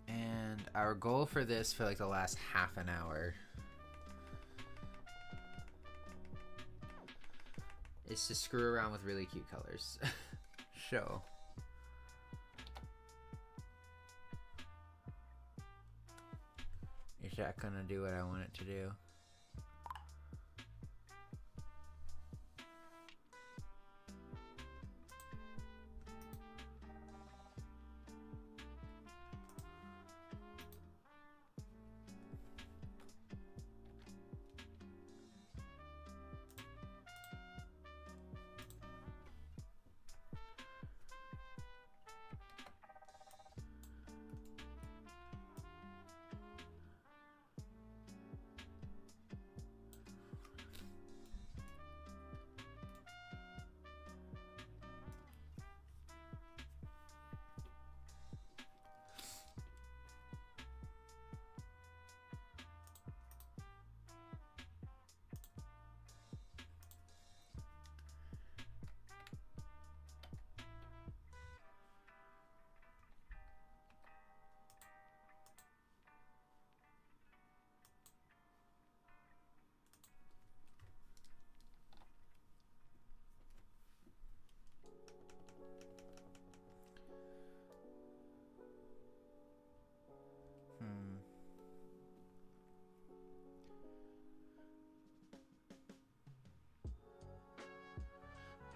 And our goal for this for like the last half an hour is to screw around with really cute colors. Show. Is that gonna do what I want it to do?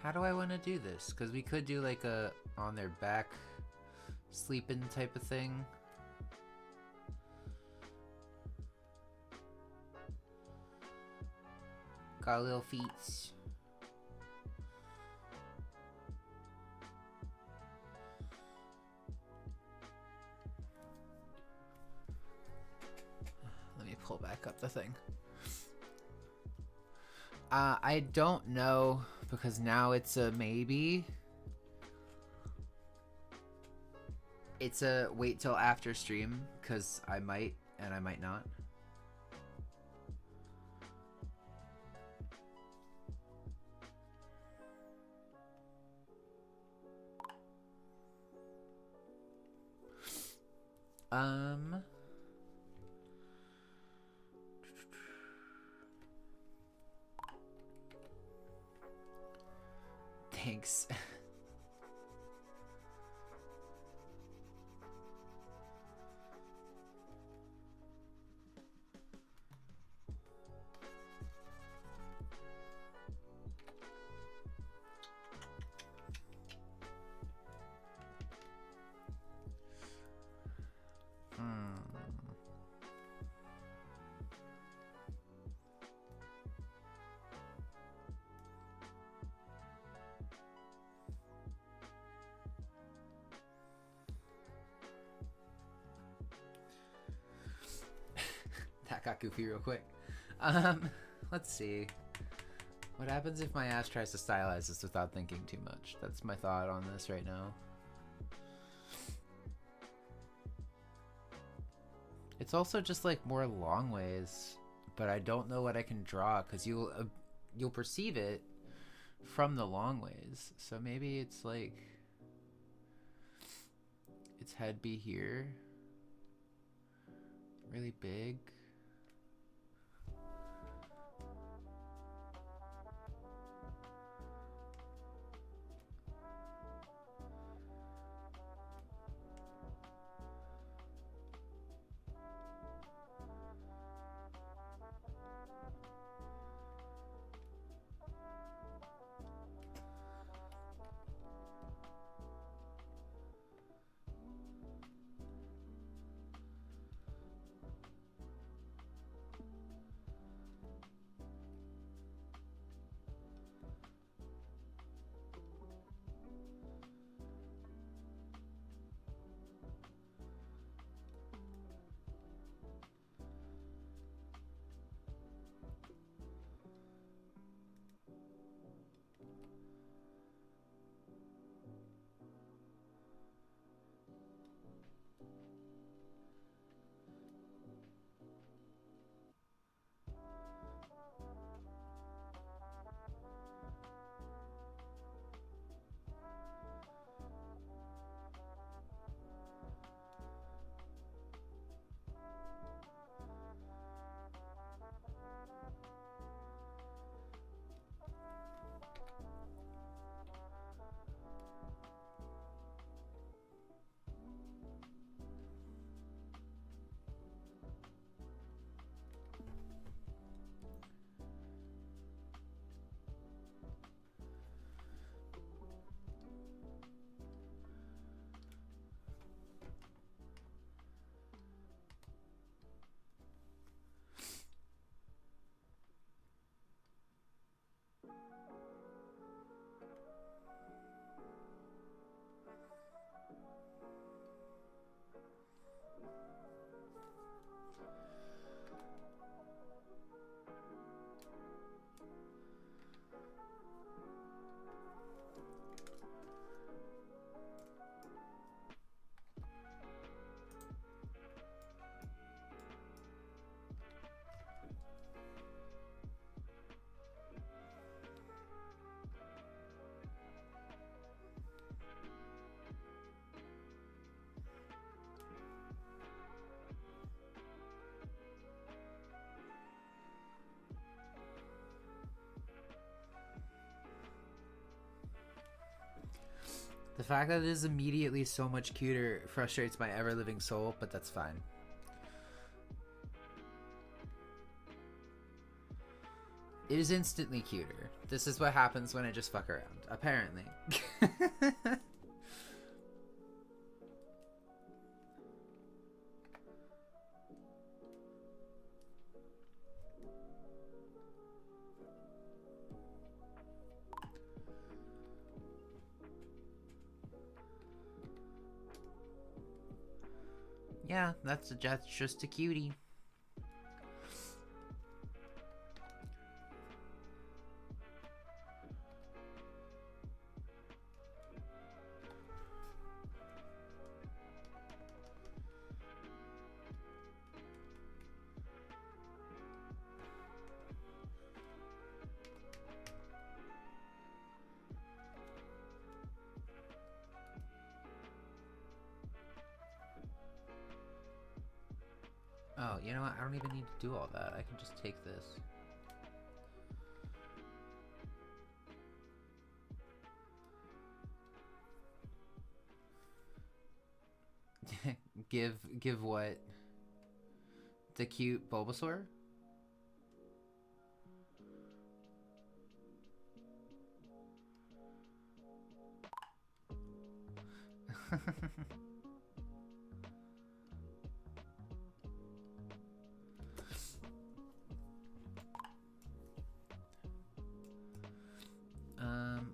How do I want to do this? Because we could do like a on their back sleeping type of thing. Got little feet. Let me pull back up the thing. I don't know because now it's a maybe. It's a wait till after stream because I might and I might not. Thanks. That got goofy real quick. Let's see. What happens if my ass tries to stylize this without thinking too much? That's my thought on this right now. It's also just like more long ways, but I don't know what I can draw because you'll perceive it from the long ways. So maybe it's like its head be here, really big. The fact that it is immediately so much cuter frustrates my ever-living soul, but that's fine. It is instantly cuter. This is what happens when I just fuck around, apparently. Yeah, that's just a cutie. Oh, you know what? I don't even need to do all that. I can just take this. Give what? The cute Bulbasaur?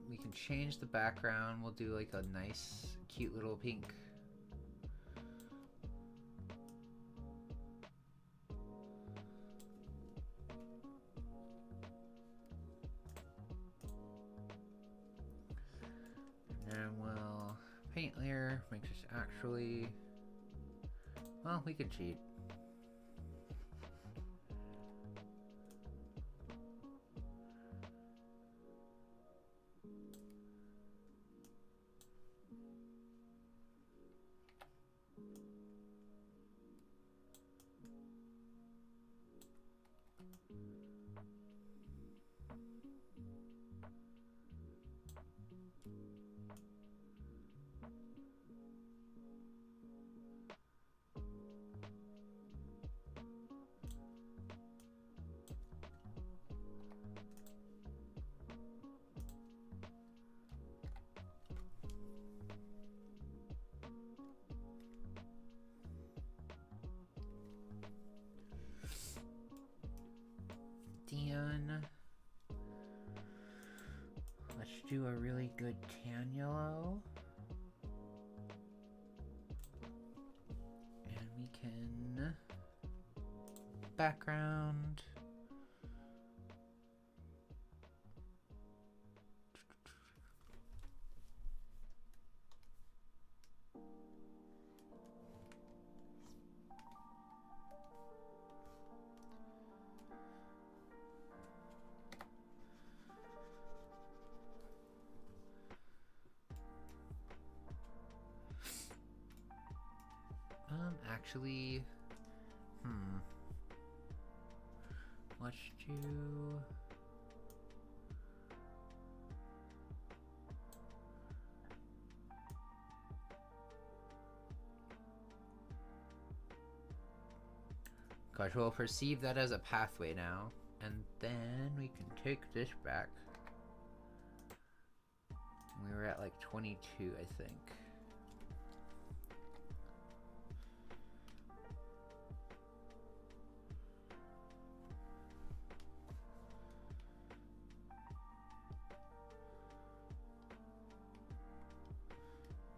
We can change the background. We'll do like a nice, cute little pink. And then we'll paint layer, make this actually... Well, we could cheat. Let's do a really good tan yellow. And we can... background. Actually, let's do... Gosh, we'll perceive that as a pathway now, and then we can take this back. We were at like 22, I think.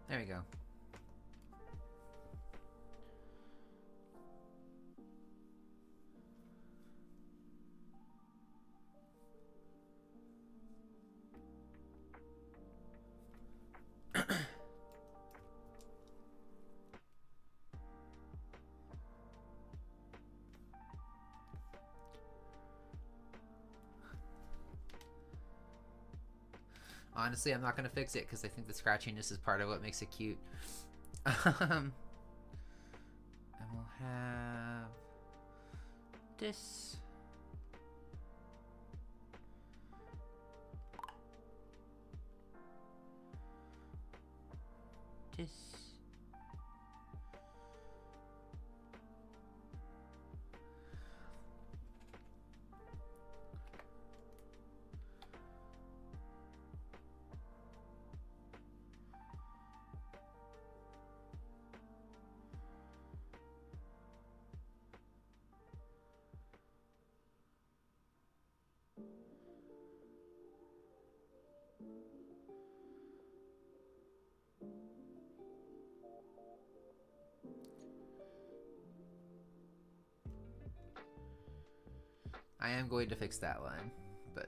There we go. Honestly, I'm not going to fix it because I think the scratchiness is part of what makes it cute. And we'll have this. This. I am going to fix that line, but...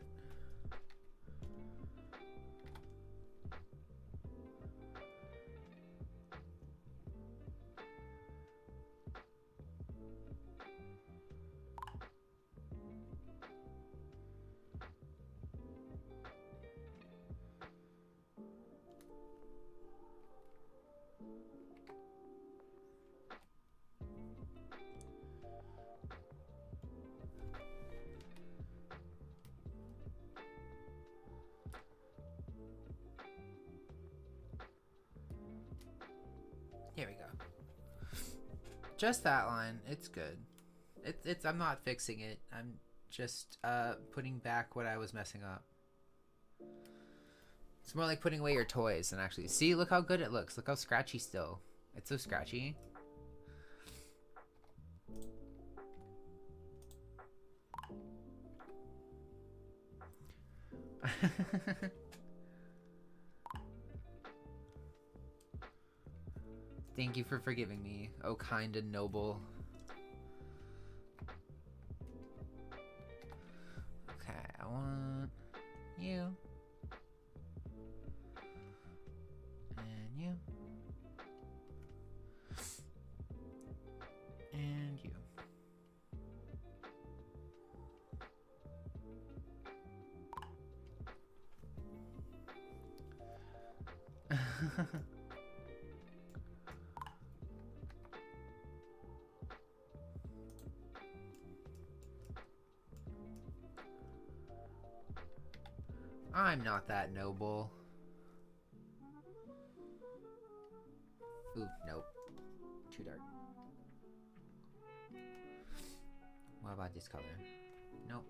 Here we go. Just that line. It's good. It's. I'm not fixing it. I'm just putting back what I was messing up. It's more like putting away your toys than actually. See, look how good it looks. Look how scratchy still. It's so scratchy. Thank you for forgiving me, oh kind and noble. Okay, I want you. And you. And you. I'm not that noble. Ooh, nope. Too dark. What about this color? Nope.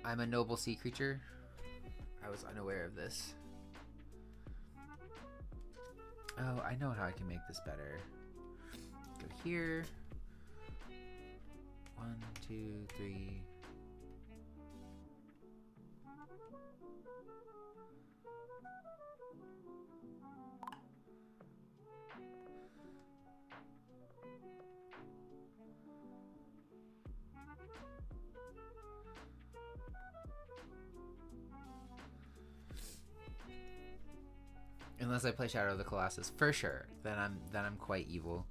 I'm a noble sea creature. I was unaware of this. Oh, I know how I can make this better. Go here. 1, 2, 3. Unless I play Shadow of the Colossus, for sure. Then I'm quite evil.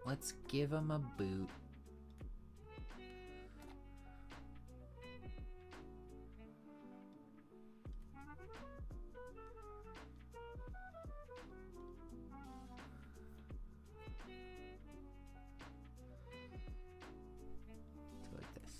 Let's give him a boot. So like this.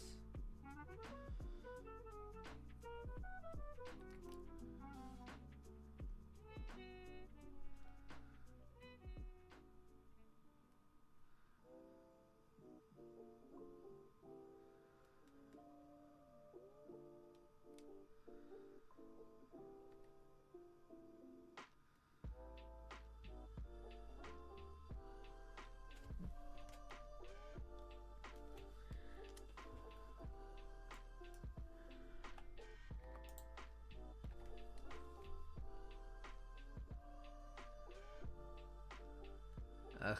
Ugh.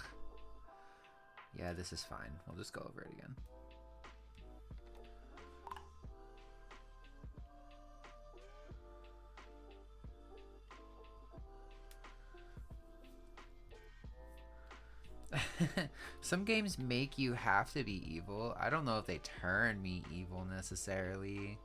Yeah, this is fine. We'll just go over it again. Some games make you have to be evil. I don't know if they turn me evil necessarily.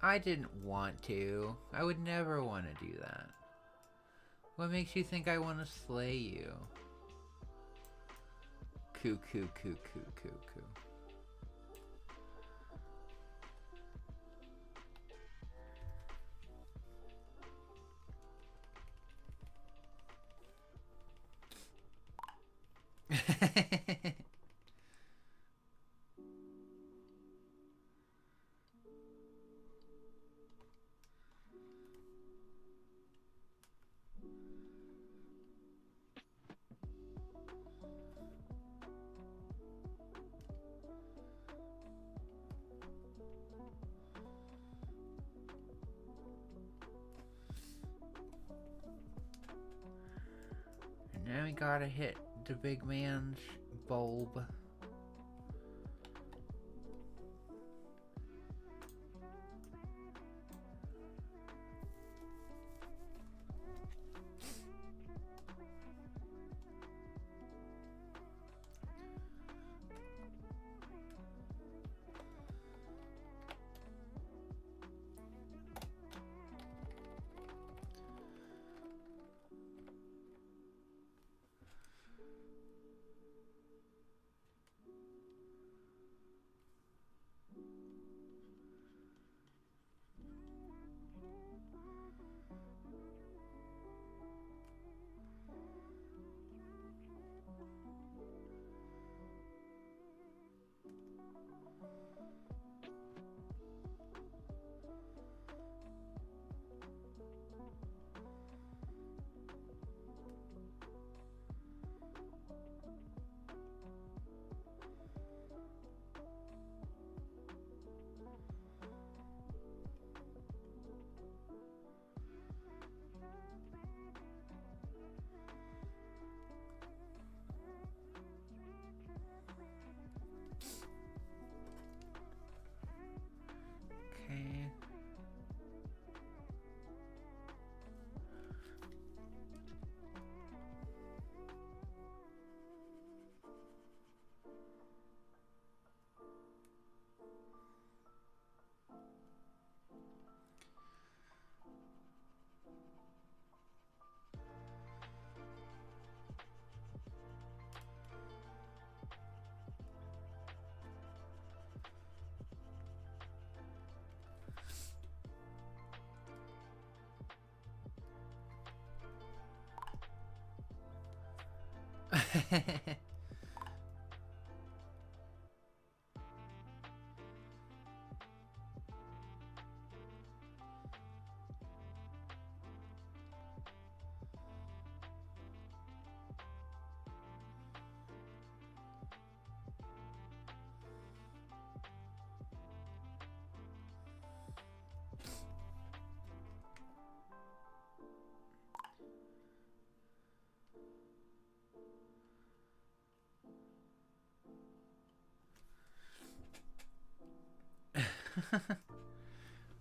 I didn't want to. I would never want to do that. What makes you think I want to slay you? Coo, coo, coo, coo, coo, coo. gotta hit the big man's bulb.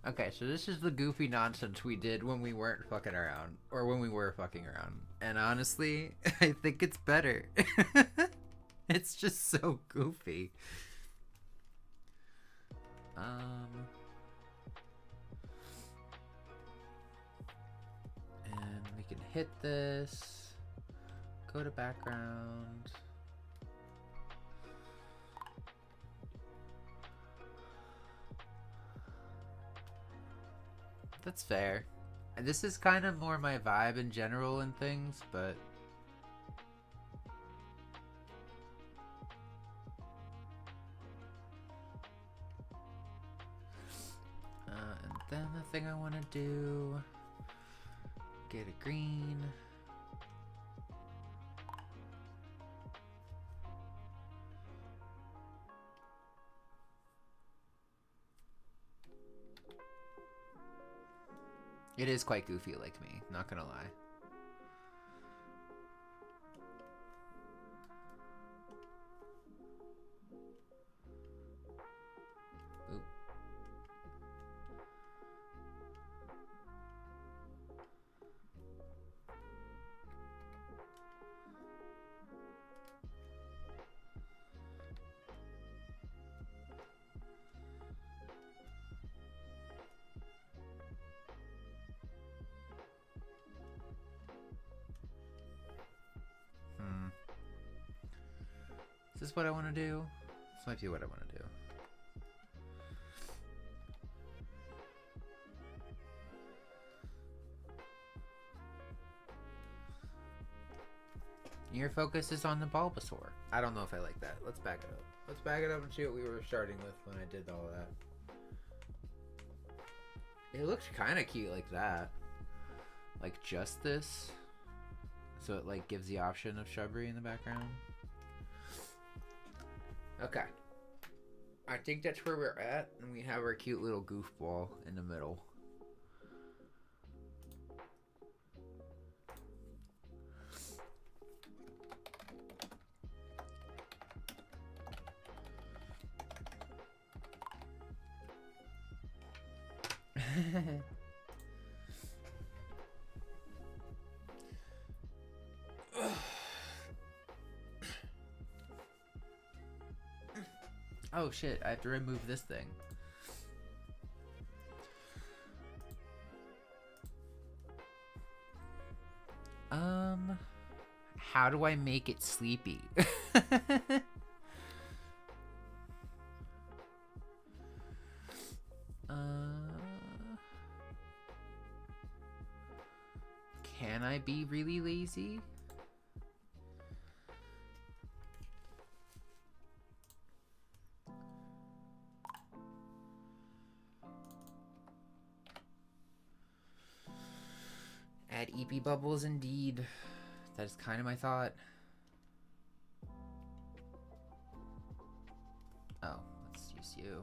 Okay, so this is the goofy nonsense we did when we weren't fucking around. Or when we were fucking around. And honestly, I think it's better. It's just so goofy. And we can hit this. Go to background. That's fair. This is kind of more my vibe in general and things, but... and then the thing I want to do... Get a green... It is quite goofy like me, not gonna lie. Oop. Is this what I want to do? This might be what I want to do. Your focus is on the Bulbasaur. I don't know if I like that. Let's back it up. Let's back it up and see what we were starting with when I did all of that. It looks kind of cute like that. Like just this. So it like gives the option of shrubbery in the background. Okay. I think that's where we're at, and we have our cute little goofball in the middle. Oh shit, I have to remove this thing. How do I make it sleepy? Can I be really lazy? Add EP bubbles indeed. That is kind of my thought. Oh, let's use you.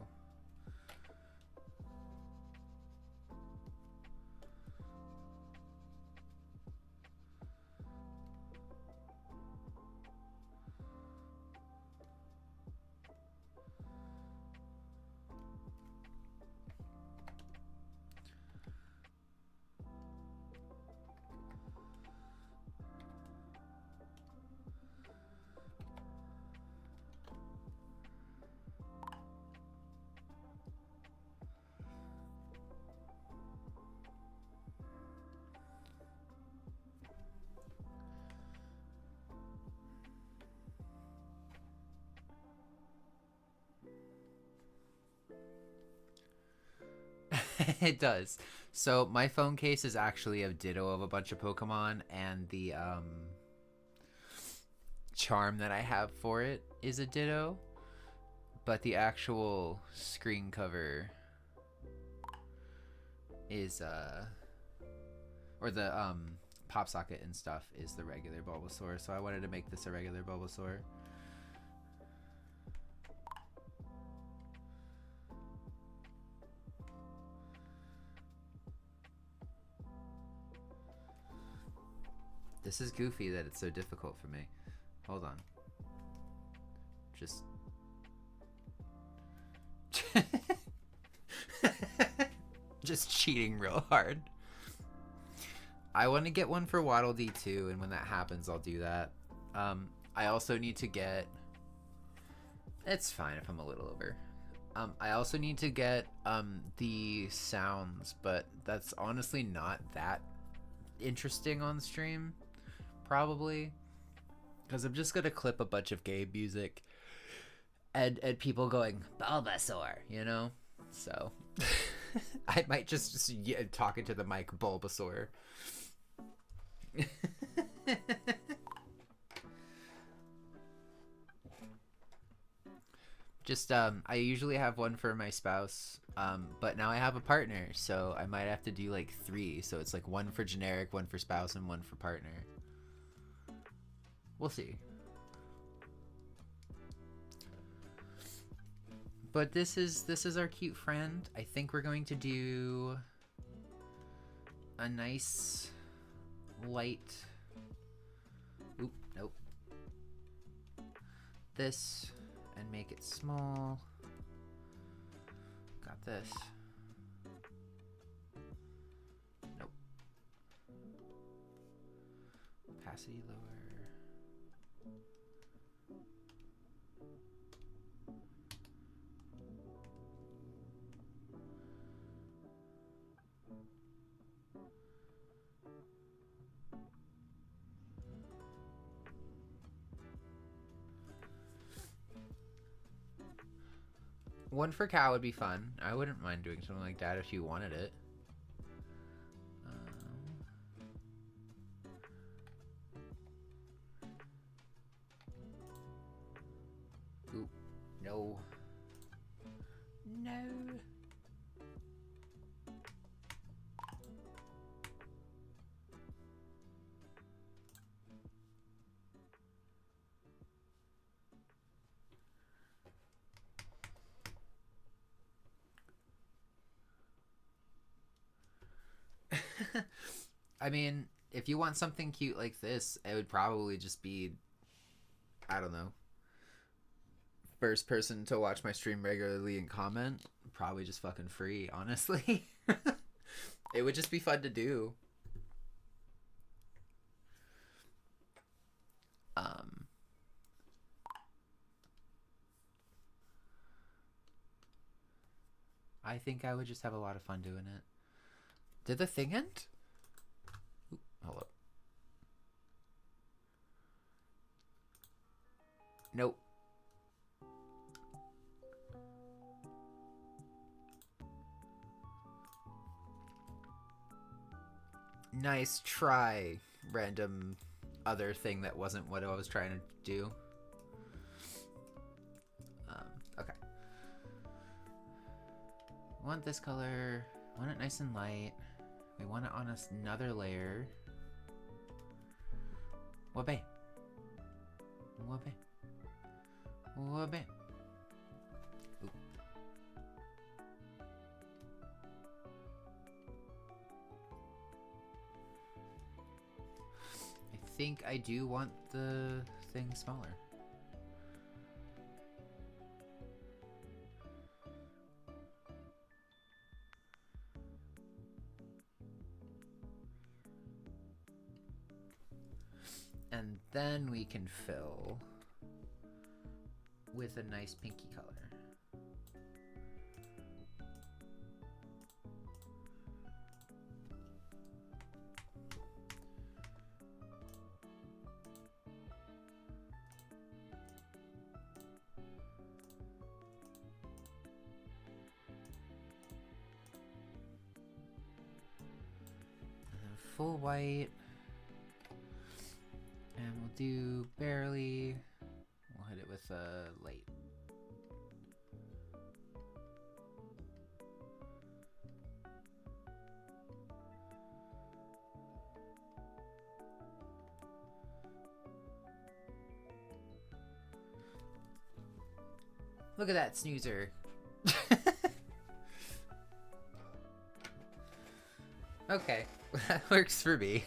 It does. So my phone case is actually a ditto of a bunch of Pokemon, and the charm that I have for it is a ditto, but the actual screen cover is or the pop socket and stuff is the regular Bulbasaur. So I wanted to make this a regular Bulbasaur. This is goofy that it's so difficult for me. Hold on. Just... Just cheating real hard. I want to get one for Waddle Dee too, and when that happens, I'll do that. I also need to get... It's fine if I'm a little over. I also need to get the sounds, but that's honestly not that interesting on stream. Probably. Because I'm just going to clip a bunch of game music and people going, Bulbasaur, you know? So, I might just talking to the mic, Bulbasaur. Just, I usually have one for my spouse, but now I have a partner, so I might have to do like 3. So it's like one for generic, one for spouse, and one for partner. We'll see. But this is our cute friend. I think we're going to do a nice light. Oop, nope. This and make it small. Got this. Nope. Opacity lower. One for cow would be fun. I wouldn't mind doing something like that if you wanted it. Ooh, no. No. I mean, if you want something cute like this, it would probably just be, I don't know, first person to watch my stream regularly and comment. Probably just fucking free, honestly. It would just be fun to do. I think I would just have a lot of fun doing it. Did the thing end? Ooh, hold up. Nope. Nice try, random other thing that wasn't what I was trying to do. Okay. We want this color. We want it nice and light. We want it on another layer. Wabe. Wabe. Wabe. Ooh. I think I do want the thing smaller. And then we can fill with a nice pinky color. And then full white. And we'll do barely. We'll hit it with a light. Look at that snoozer. Okay, that works for me.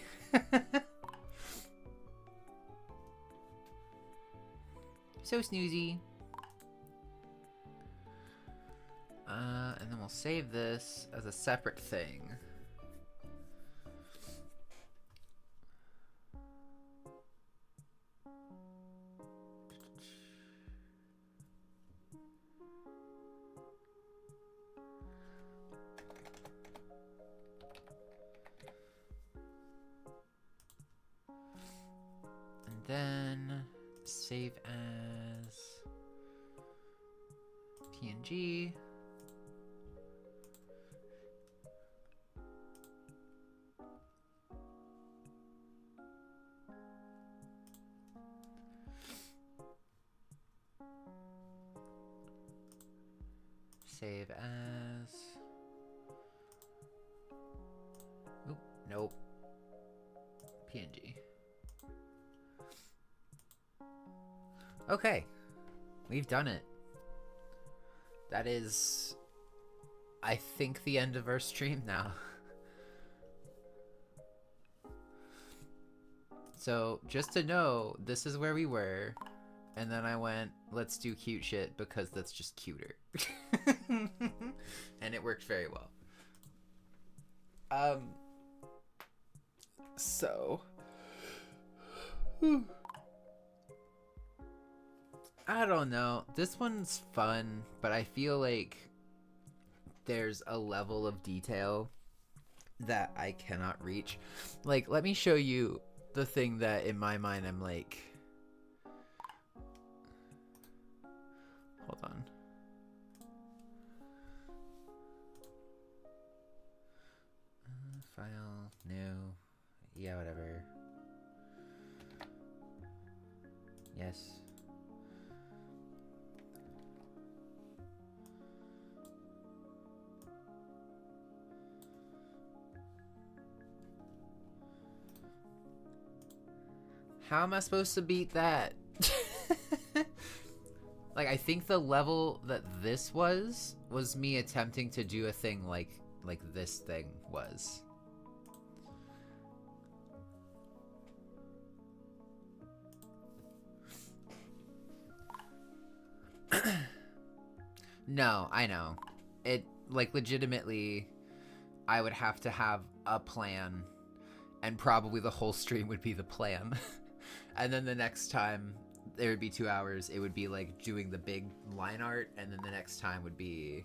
So snoozy. And then we'll save this as a separate thing. And then save as PNG. Save as. Oop, nope. PNG. Okay, we've done it. That is, I think, the end of our stream now. So, just to know, this is where we were, and then I went, let's do cute shit because that's just cuter. And it worked very well. So... I don't know. This one's fun, but I feel like there's a level of detail that I cannot reach. Like, let me show you the thing that in my mind I'm like... Hold on. File, new, yeah, whatever. Yes. How am I supposed to beat that? Like, I think the level that this was me attempting to do a thing like this thing was. No, I know. It, like, legitimately, I would have to have a plan, and probably the whole stream would be the plan. And then the next time there would be 2 hours, it would be like doing the big line art, and then the next time would be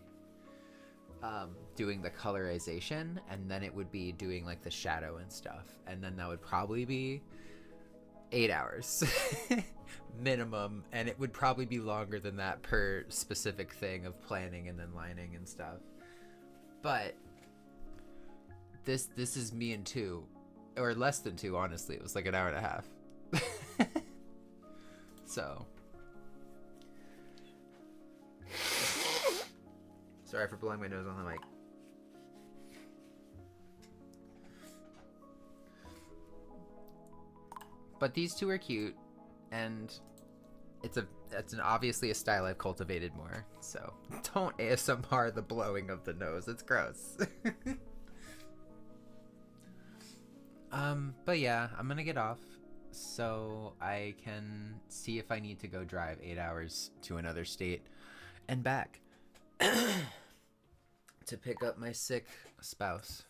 doing the colorization, and then it would be doing like the shadow and stuff, and then that would probably be 8 hours minimum, and it would probably be longer than that per specific thing of planning and then lining and stuff. But this is me in 2, or less than 2, honestly. It was like an hour and a half. So sorry for blowing my nose on the mic. But these two are cute, and it's obviously a style I've cultivated more. So don't ASMR the blowing of the nose. It's gross. But yeah, I'm gonna get off so I can see if I need to go drive 8 hours to another state and back to pick up my sick spouse.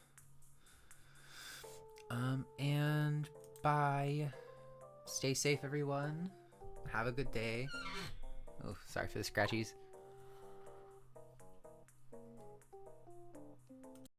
And bye. Stay safe, everyone. Have a good day. Oh, sorry for the scratchies.